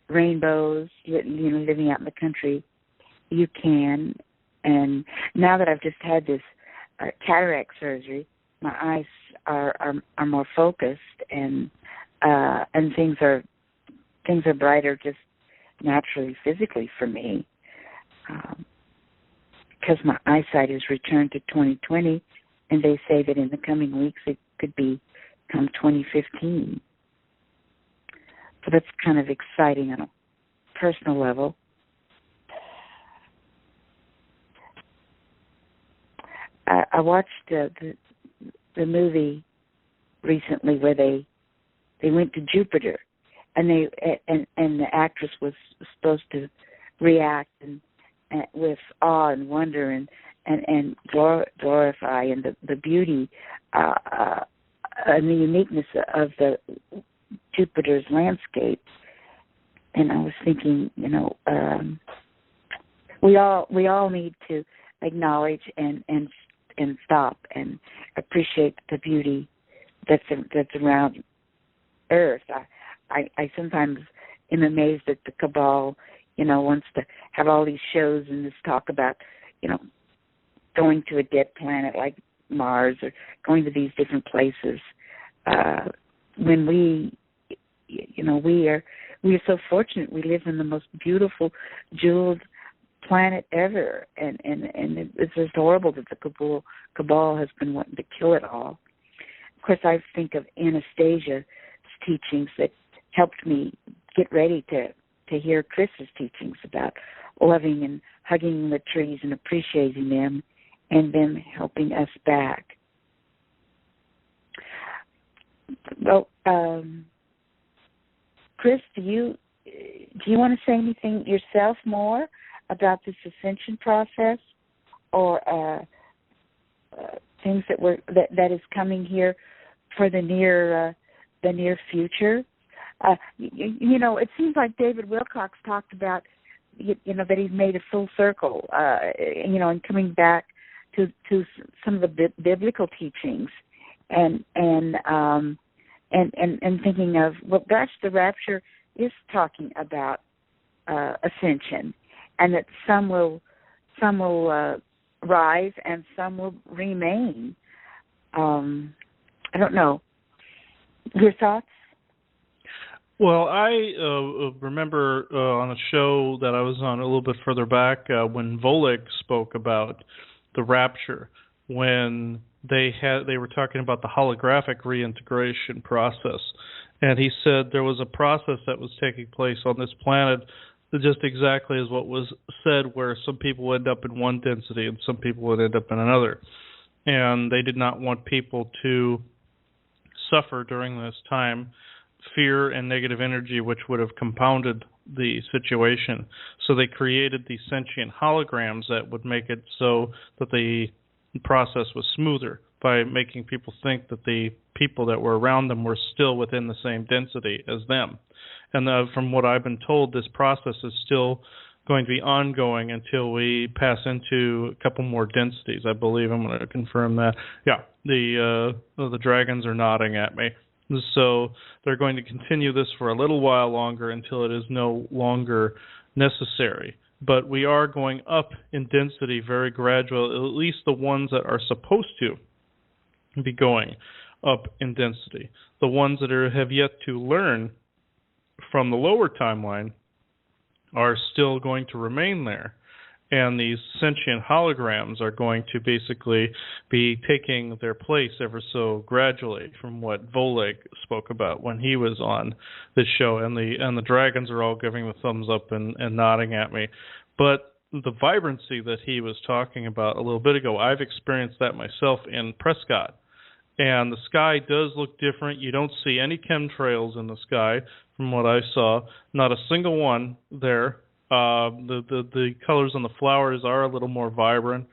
rainbows. Living out in the country, you can. And now that I've just had this cataract surgery, my eyes are more focused, and things are brighter just naturally, physically for me, because my eyesight has returned to 20/20, and they say that in the coming weeks it could become 20/15. So that's kind of exciting on a personal level. I watched the movie recently where they went to Jupiter, and the actress was supposed to react and with awe and wonder and glorify and the beauty and the uniqueness of the Jupiter's landscape. And I was thinking, we all need to acknowledge and stop and appreciate the beauty that's around Earth. I sometimes am amazed that the cabal, wants to have all these shows and this talk about, going to a dead planet like Mars or going to these different places. When we are so fortunate. We live in the most beautiful, jeweled planet ever, and it's just horrible that the cabal has been wanting to kill it all. Of course, I think of Anastasia's teachings that helped me get ready to hear Chris's teachings about loving and hugging the trees and appreciating them, and them helping us back. Well, Chris, do you want to say anything yourself more about this ascension process, or things that is coming here for the near future? It seems like David Wilcox talked about, that he's made a full circle, and coming back to some of the biblical teachings, and thinking of, well, gosh, the rapture is talking about ascension, and that some will rise and some will remain. I don't know. Your thoughts? Well, I remember on a show that I was on a little bit further back when Volek spoke about the rapture, when they were talking about the holographic reintegration process, and he said there was a process that was taking place on this planet that just exactly as what was said, where some people would end up in one density and some people would end up in another, and they did not want people to suffer during this time fear and negative energy, which would have compounded the situation. So they created these sentient holograms that would make it so that the process was smoother by making people think that the people that were around them were still within the same density as them. And from what I've been told, this process is still going to be ongoing until we pass into a couple more densities. I believe I'm going to confirm that. Yeah, the dragons are nodding at me. So they're going to continue this for a little while longer until it is no longer necessary. But we are going up in density very gradually, at least the ones that are supposed to be going up in density. The ones that have yet to learn from the lower timeline are still going to remain there. And these sentient holograms are going to basically be taking their place ever so gradually, from what Volek spoke about when he was on this show. And the dragons are all giving the thumbs up and nodding at me. But the vibrancy that he was talking about a little bit ago, I've experienced that myself in Prescott. And the sky does look different. You don't see any chemtrails in the sky from what I saw. Not a single one there. The colors on the flowers are a little more vibrant,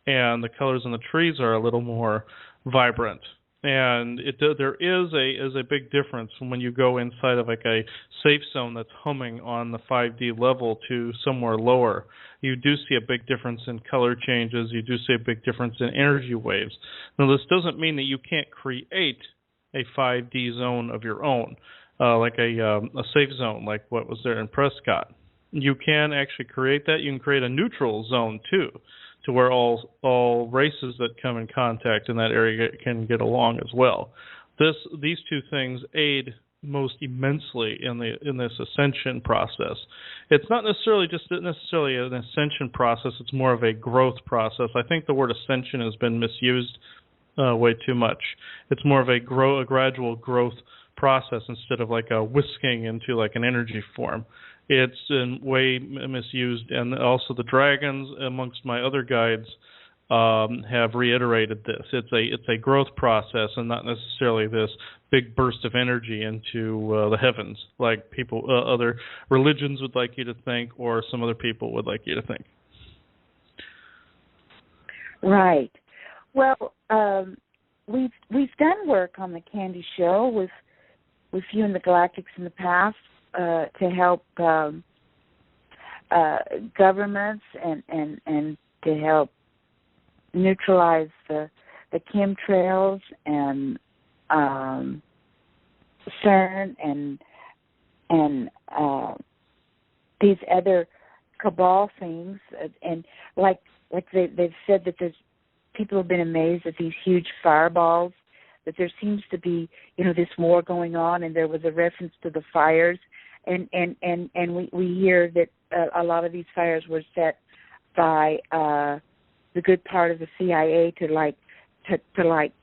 and the colors on the trees are a little more vibrant. And there is a big difference from when you go inside of like a safe zone that's humming on the 5D level to somewhere lower. You do see a big difference in color changes. You do see a big difference in energy waves. Now, this doesn't mean that you can't create a 5D zone of your own, like a safe zone, like what was there in Prescott. You can actually create that. You can create a neutral zone too, to where all races that come in contact in that area can get along as well. These two things aid most immensely in this ascension process. It's not necessarily an ascension process. It's more of a growth process. I think the word ascension has been misused way too much. It's more of a gradual growth process instead of like a whisking into like an energy form. It's in way misused, and also the dragons, amongst my other guides, have reiterated this. It's a growth process, and not necessarily this big burst of energy into the heavens, like other religions would like you to think, or some other people would like you to think. Right. Well, we've done work on the Candy Show with you and the Galactics in the past. To help governments and to help neutralize the chemtrails and CERN and these other cabal things, and like they've said that there's people have been amazed at these huge fireballs, that there seems to be this war going on, and there was a reference to the fires. And we hear that a lot of these fires were set by the good part of the CIA to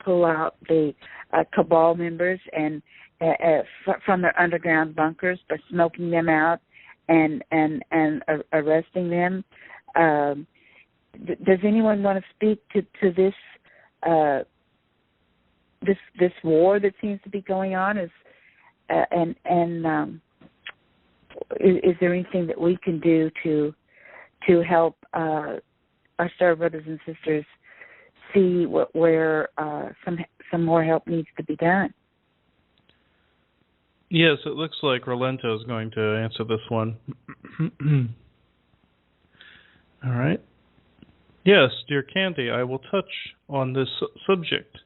pull out the cabal members and from their underground bunkers by smoking them out and arresting them. Does anyone want to speak to this war that seems to be going on? Is there anything that we can do to help our star brothers and sisters see where some more help needs to be done? Yes, it looks like Rolento is going to answer this one. All right. Yes, dear Candy, I will touch on this subject.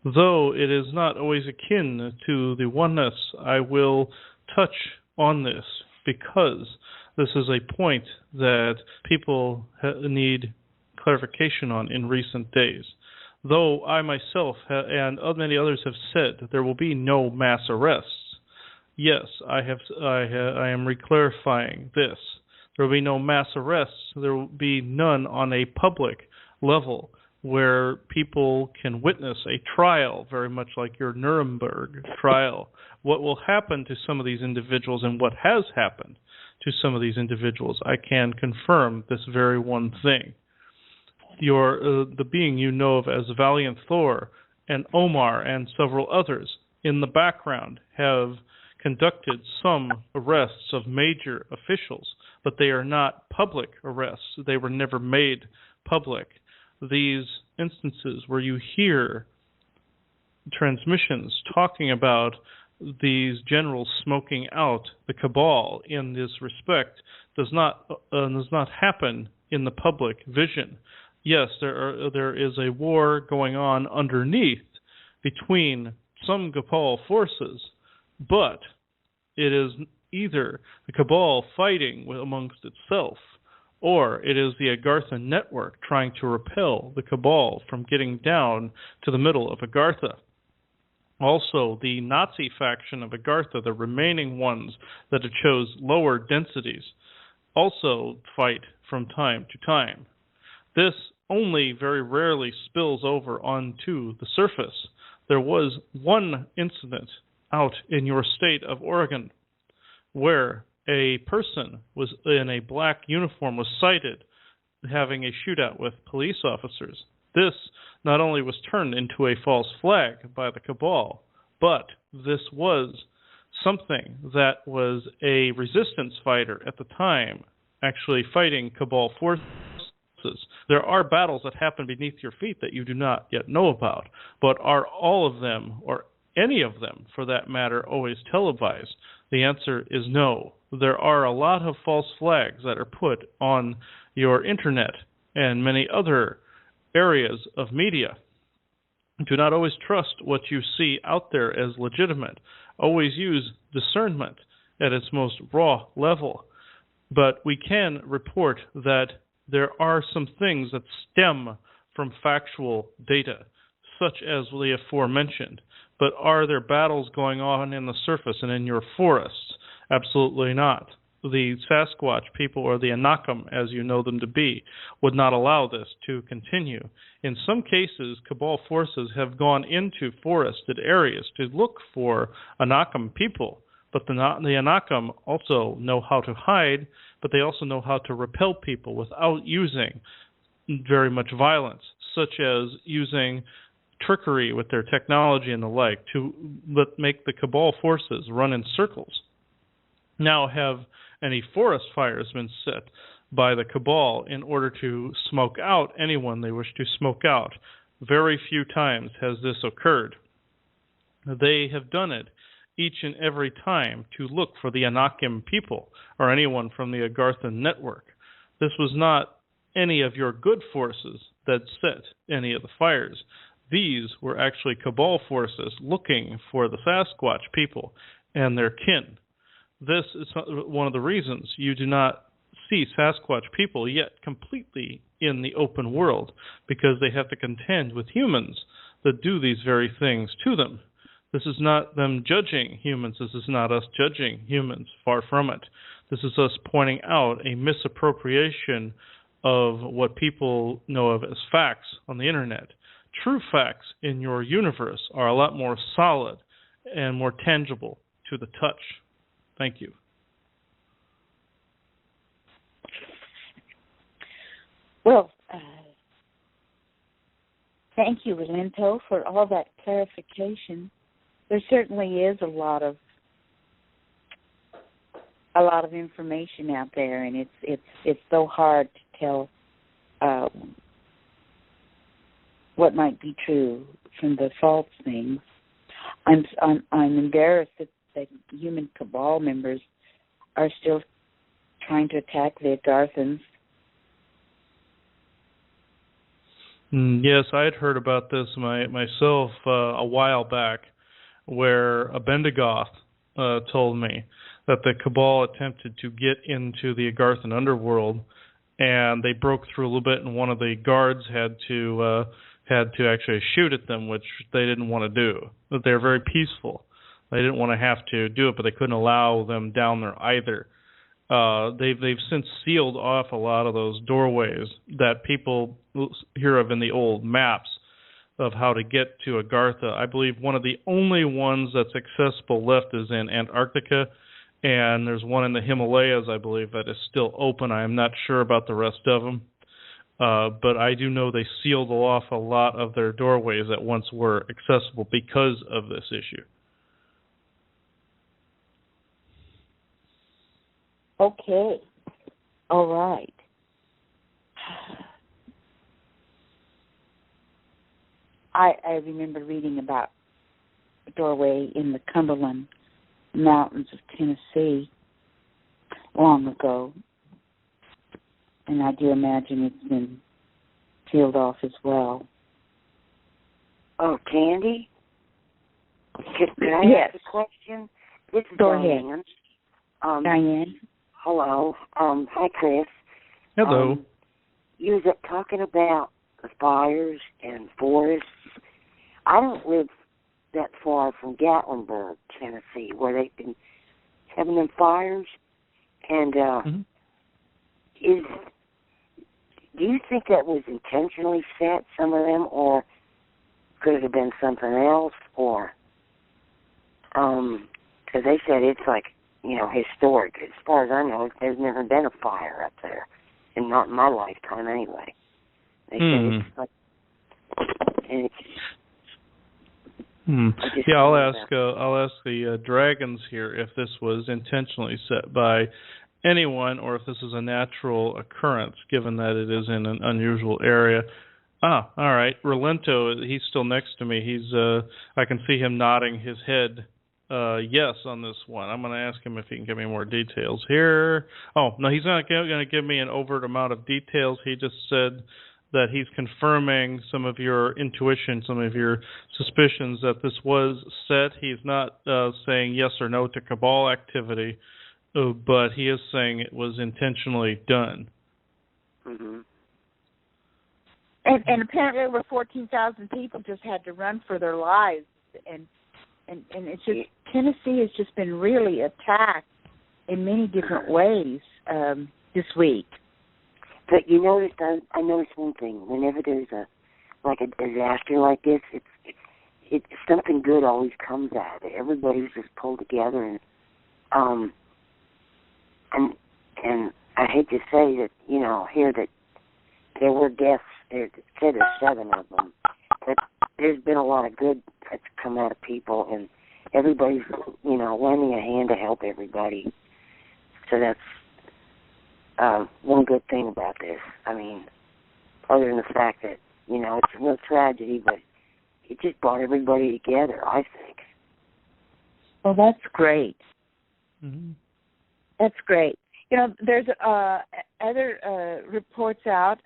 Though it is not always akin to the oneness, I will touch on this because this is a point that people need clarification on in recent days. Though I myself and many others have said that there will be no mass arrests, Yes, I am reclarifying this. There will be no mass arrests. There will be none on a public level where people can witness a trial, very much like your Nuremberg trial. What will happen to some of these individuals and what has happened to some of these individuals, I can confirm this very one thing. The being you know of as Valiant Thor and Omar and several others in the background have conducted some arrests of major officials, but they are not public arrests. They were never made public. These instances where you hear transmissions talking about these generals smoking out the cabal in this respect does not happen in the public vision. Yes, there is a war going on underneath between some cabal forces, but it is either the cabal fighting amongst itself, or it is the Agartha network trying to repel the cabal from getting down to the middle of Agartha. Also, the Nazi faction of Agartha, the remaining ones that chose lower densities, also fight from time to time. This only very rarely spills over onto the surface. There was one incident out in your state of Oregon where a person was in a black uniform was sighted having a shootout with police officers. This not only was turned into a false flag by the cabal, but this was something that was a resistance fighter at the time, actually fighting cabal forces. There are battles that happen beneath your feet that you do not yet know about, but are all of them, or any of them for that matter, always televised? The answer is no. There are a lot of false flags that are put on your internet and many other areas of media. Do not always trust what you see out there as legitimate. Always use discernment at its most raw level. But we can report that there are some things that stem from factual data, such as the aforementioned. But are there battles going on in the surface and in your forests? Absolutely not. The Sasquatch people, or the Anakim, as you know them to be, would not allow this to continue. In some cases, cabal forces have gone into forested areas to look for Anakim people, but the Anakim also know how to hide, but they also know how to repel people without using very much violence, such as using trickery with their technology and the like to make the cabal forces run in circles. Now, have any forest fires been set by the cabal in order to smoke out anyone they wish to smoke out? Very few times has this occurred. They have done it each and every time to look for the Anakim people or anyone from the Agartha network. This was not any of your good forces that set any of the fires. These were actually cabal forces looking for the Sasquatch people and their kin. This is one of the reasons you do not see Sasquatch people yet completely in the open world, because they have to contend with humans that do these very things to them. This is not them judging humans. This is not us judging humans. Far from it. This is us pointing out a misappropriation of what people know of as facts on the internet. True facts in your universe are a lot more solid and more tangible to the touch. Thank you. Well, thank you, Relento, for all that clarification. There certainly is a lot of information out there, and it's so hard to tell what might be true from the false things. I'm embarrassed that human cabal members are still trying to attack the Agarthans. Yes, I had heard about this myself a while back, where a Bendigoth told me that the cabal attempted to get into the Agarthan underworld, and they broke through a little bit, and one of the guards had to actually shoot at them, which they didn't want to do. But they're very peaceful. They didn't want to have to do it, but they couldn't allow them down there either. They've since sealed off a lot of those doorways that people hear of in the old maps of how to get to Agartha. I believe one of the only ones that's accessible left is in Antarctica, and there's one in the Himalayas, I believe, that is still open. I am not sure about the rest of them, but I do know they sealed off a lot of their doorways that once were accessible because of this issue. Okay. All right. I remember reading about a doorway in the Cumberland Mountains of Tennessee long ago, and I do imagine it's been sealed off as well. Oh, Candy? Could I Yes. ask a question? This is Go Diane. ahead. Diane? Hello. Hi, Chris. Hello. You was talking about the fires and forests. I don't live that far from Gatlinburg, Tennessee, where they've been having them fires. And do you think that was intentionally set, some of them, or could it have been something else? Or, because they said it's like, historic. As far as I know, there's never been a fire up there, and not in my lifetime anyway. They said it's like, and it's. Yeah, I'll ask the dragons here if this was intentionally set by anyone or if this is a natural occurrence, given that it is in an unusual area. All right. Relento, he's still next to me. I can see him nodding his head yes on this one. I'm going to ask him if he can give me more details here. Oh, no, he's not going to give me an overt amount of details. He just said that he's confirming some of your intuition, some of your suspicions that this was set. He's not saying yes or no to cabal activity, but he is saying it was intentionally done. Mm-hmm. And apparently over 14,000 people just had to run for their lives. And it's just, Tennessee has just been really attacked in many different ways this week. But I noticed one thing. Whenever there's a disaster like this, it's something good always comes out of it. Everybody's just pulled together, and I hate to say that, here that there were deaths. It said there's 7 of them, but there's been a lot of good that's come out of people, and everybody's lending a hand to help everybody. So that's one good thing about this. I mean, other than the fact that, it's a real tragedy, but it just brought everybody together, I think. Well, that's great. Mm-hmm. That's great. There's other reports out,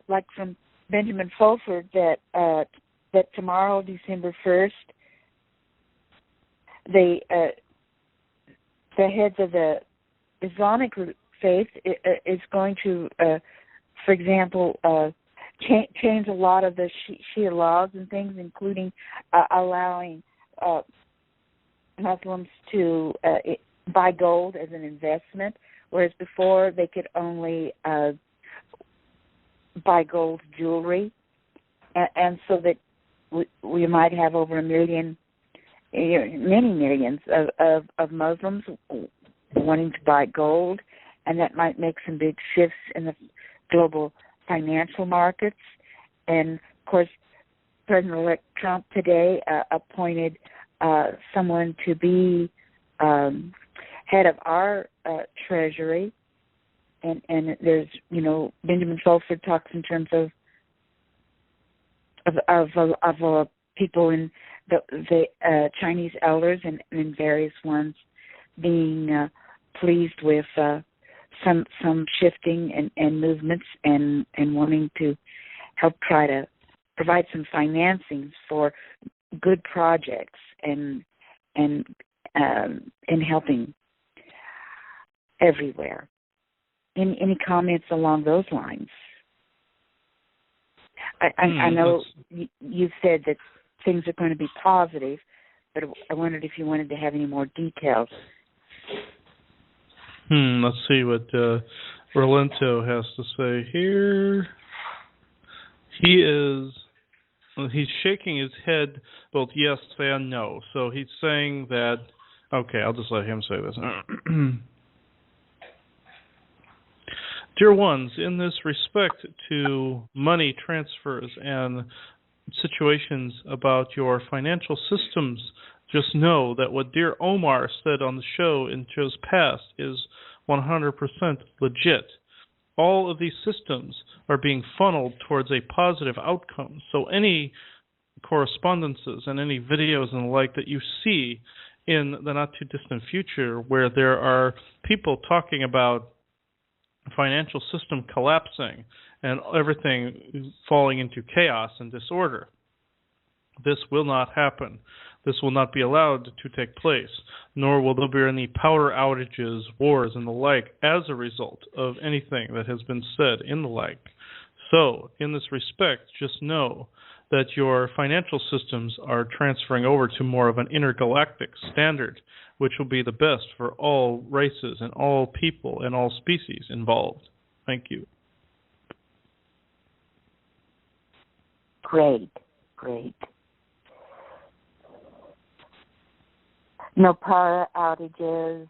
like from Benjamin Fulford, that tomorrow, December 1st, the heads of the Islamic faith is going to, for example, change a lot of the Shia laws and things, including allowing Muslims to buy gold as an investment, whereas before they could only buy gold jewelry, and so that we might have over 1 million, many millions of Muslims wanting to buy gold, and that might make some big shifts in the global financial markets. And, of course, President-elect Trump today appointed someone to be head of our Treasury, and there's, Benjamin Fulford talks in terms of people in the Chinese elders and various ones being pleased with some shifting and movements and wanting to help try to provide some financing for good projects and helping everywhere. Any comments along those lines? I know you said that things are going to be positive, but I wondered if you wanted to have any more details. Let's see what Rolento has to say here. He's shaking his head both yes and no. So he's saying that, okay, I'll just let him say this. Dear ones, in this respect to money transfers and situations about your financial systems, just know that what dear Omar said on the show in shows past is 100% legit. All of these systems are being funneled towards a positive outcome. So any correspondences and any videos and the like that you see in the not-too-distant future where there are people talking about financial system collapsing and everything falling into chaos and disorder, this will not happen. This will not be allowed to take place, nor will there be any power outages, wars, and the like as a result of anything that has been said in the like. So, in this respect, just know that your financial systems are transferring over to more of an intergalactic standard, which will be the best for all races and all people and all species involved. Thank you. Great. No power outages,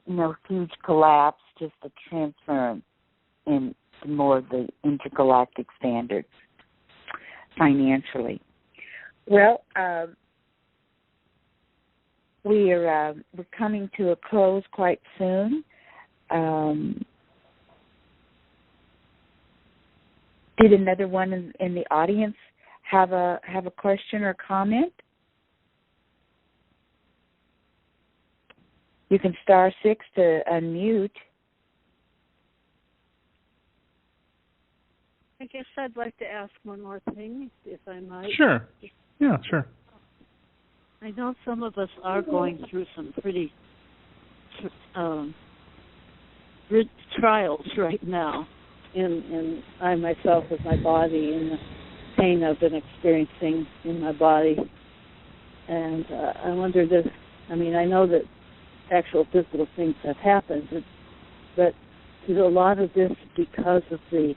no huge collapse, just a transfer in more of the intergalactic standards financially. Well, we're coming to a close quite soon. Did another one in the audience have a question or comment? You can star 6 to unmute. I guess I'd like to ask one more thing, if I might. Sure. Yeah, sure. I know some of us are going through some pretty trials right now, and I myself with my body and the pain I've been experiencing in my body. And I wondered if, I know that actual physical things have happened, but is a lot of this because of the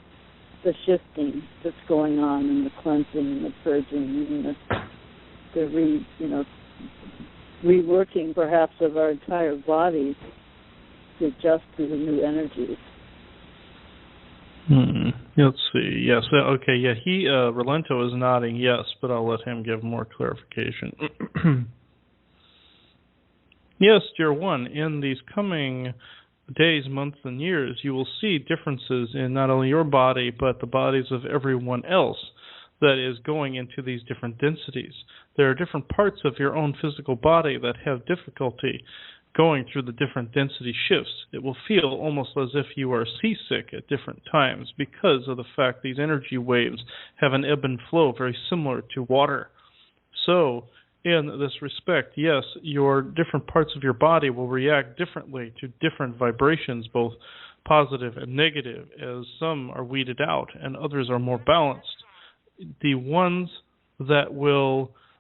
shifting that's going on and the cleansing and the purging and the reworking perhaps of our entire bodies to adjust to the new energies? Let's see. Yes. Okay. Yeah. Rolento is nodding yes, but I'll let him give more clarification. Yes, dear one, in these coming days, months, and years, you will see differences in not only your body, but the bodies of everyone else that is going into these different densities. There are different parts of your own physical body that have difficulty going through the different density shifts. It will feel almost as if you are seasick at different times because of the fact these energy waves have an ebb and flow very similar to water. So, in this respect, yes, your different parts of your body will react differently to different vibrations, both positive and negative, as some are weeded out and others are more balanced.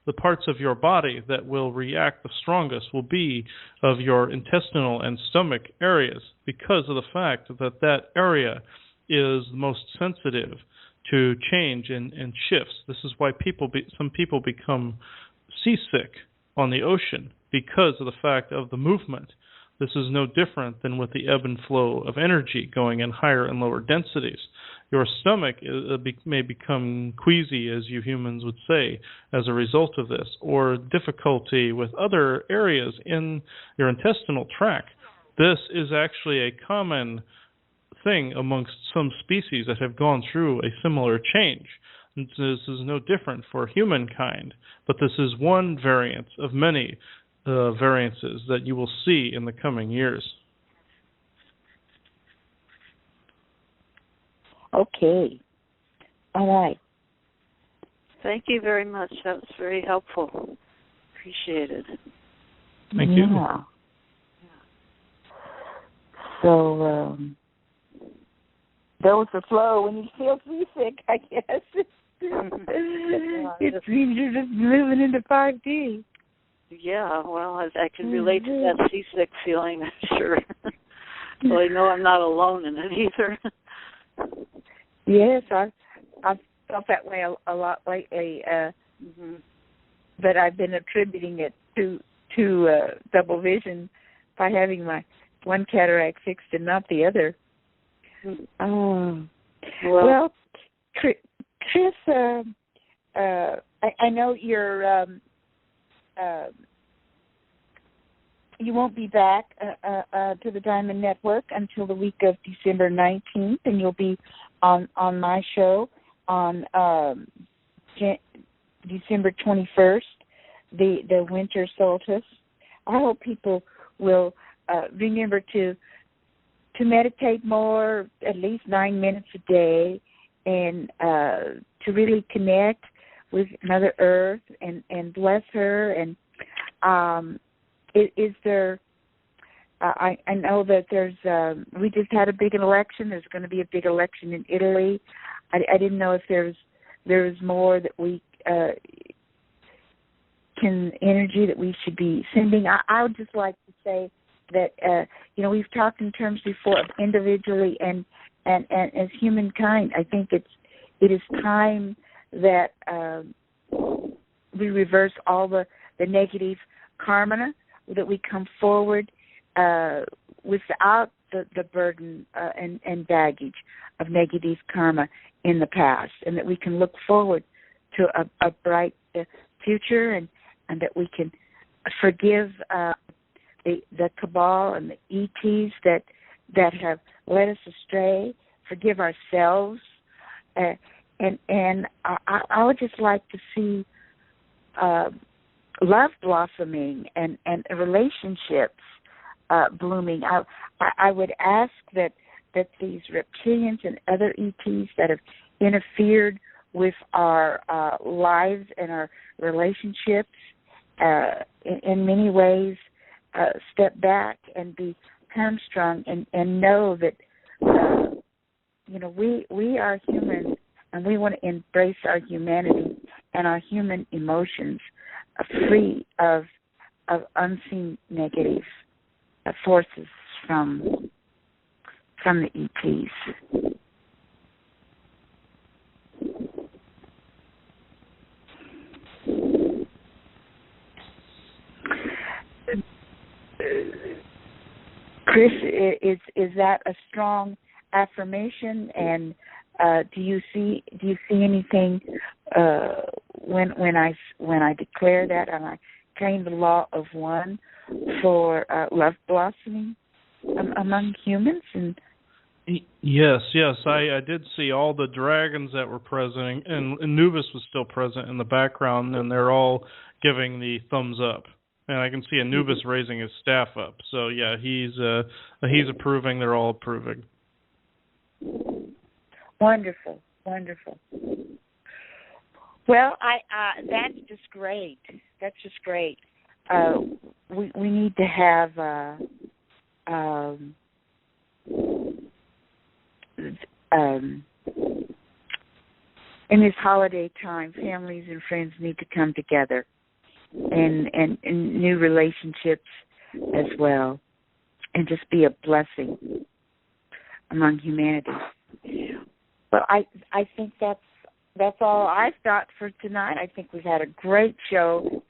The parts of your body that will react the strongest will be of your intestinal and stomach areas because of the fact that that area is most sensitive to change and shifts. This is why some people become seasick on the ocean because of the fact of the movement. This is no different than with the ebb and flow of energy going in higher and lower densities. Your stomach may become queasy, as you humans would say, as a result of this, or difficulty with other areas in your intestinal tract. This is actually a common thing amongst some species that have gone through a similar change. This is no different for humankind, but this is one variant of many variances that you will see in the coming years. Okay. All right. Thank you very much. That was very helpful. Appreciate it. Thank you. So, those the flow when you feel seasick, I guess. It seems you're just moving into 5D. Yeah, well, I can relate to that seasick feeling, I'm sure. So I know I'm not alone in it either. Yes, I've felt that way a lot lately, but I've been attributing it to double vision by having my one cataract fixed and not the other. Oh, well, Chris, I know you're you won't be back to the Diamond Network until the week of December 19th, and you'll be on my show on December 21st, the winter solstice. I hope people will remember to meditate more, at least 9 minutes a day, and to really connect with Mother Earth and bless her. And is there? I know that there's. We just had a big election. There's going to be a big election in Italy. I didn't know if there's more that we energy that we should be sending. I would just like to say that we've talked in terms before of individually and as humankind. I think it is time that we reverse all the negative karma, that we come forward without the burden and baggage of negative karma in the past, and that we can look forward to a bright future, and that we can forgive the cabal and the ETs that have led us astray, forgive ourselves, and I would just like to see love blossoming and relationships blooming. I would ask that these reptilians and other ETs that have interfered with our lives and our relationships in many ways step back and be hamstrung and know that we are human, and we want to embrace our humanity and our human emotions, free of unseen negative forces from the ETs. Chris, is that a strong affirmation? And do you see anything when I declare that and I claim the law of one for love blossoming among humans? And yes, I did see all the dragons that were present, and Anubis was still present in the background, and they're all giving the thumbs up. And I can see Anubis raising his staff up. So yeah, he's approving. They're all approving. Wonderful. Well, that's just great. We need to have in this holiday time, families and friends need to come together, and new relationships as well, and just be a blessing among humanity. Well, I think that's all I've got for tonight. I think we've had a great show,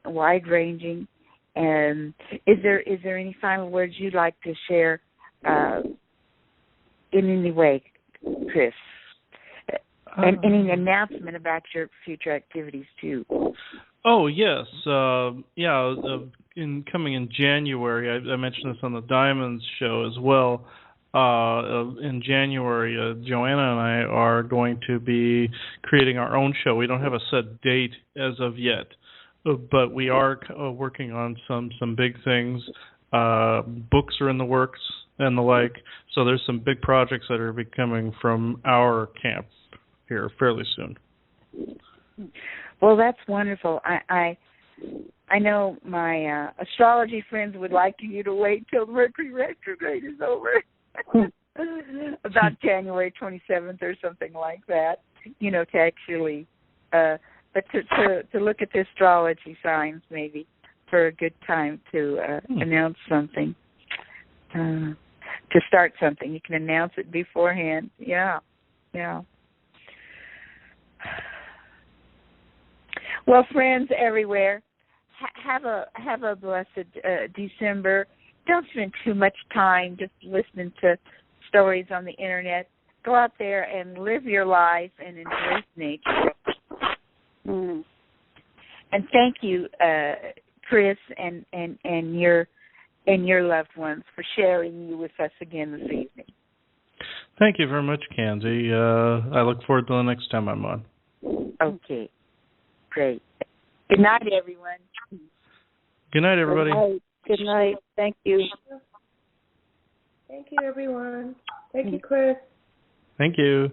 wide ranging. And is there any final words you'd like to share in any way, Chris? And any announcement about your future activities too? Oh yes, coming in January, I mentioned this on the Diamonds show as well. In January, Joanna and I are going to be creating our own show. We don't have a set date as of yet, but we are working on some big things. Books are in the works and the like. So there's some big projects that are coming from our camp here fairly soon. Well, that's wonderful. I know my astrology friends would like you to wait till Mercury retrograde is over. About January 27th or something like that, to actually, but to look at the astrology signs maybe for a good time to announce something, to start something. You can announce it beforehand. Yeah. Well, friends everywhere, have a blessed December. Don't spend too much time just listening to stories on the internet. Go out there and live your life and embrace nature. Mm. And thank you, Chris, and your loved ones for sharing you with us again this evening. Thank you very much, Kanzi. I look forward to the next time I'm on. Okay. Great. Good night, everyone. Good night, everybody. Good night. Thank you. Thank you, everyone. Thank you, Chris. Thank you.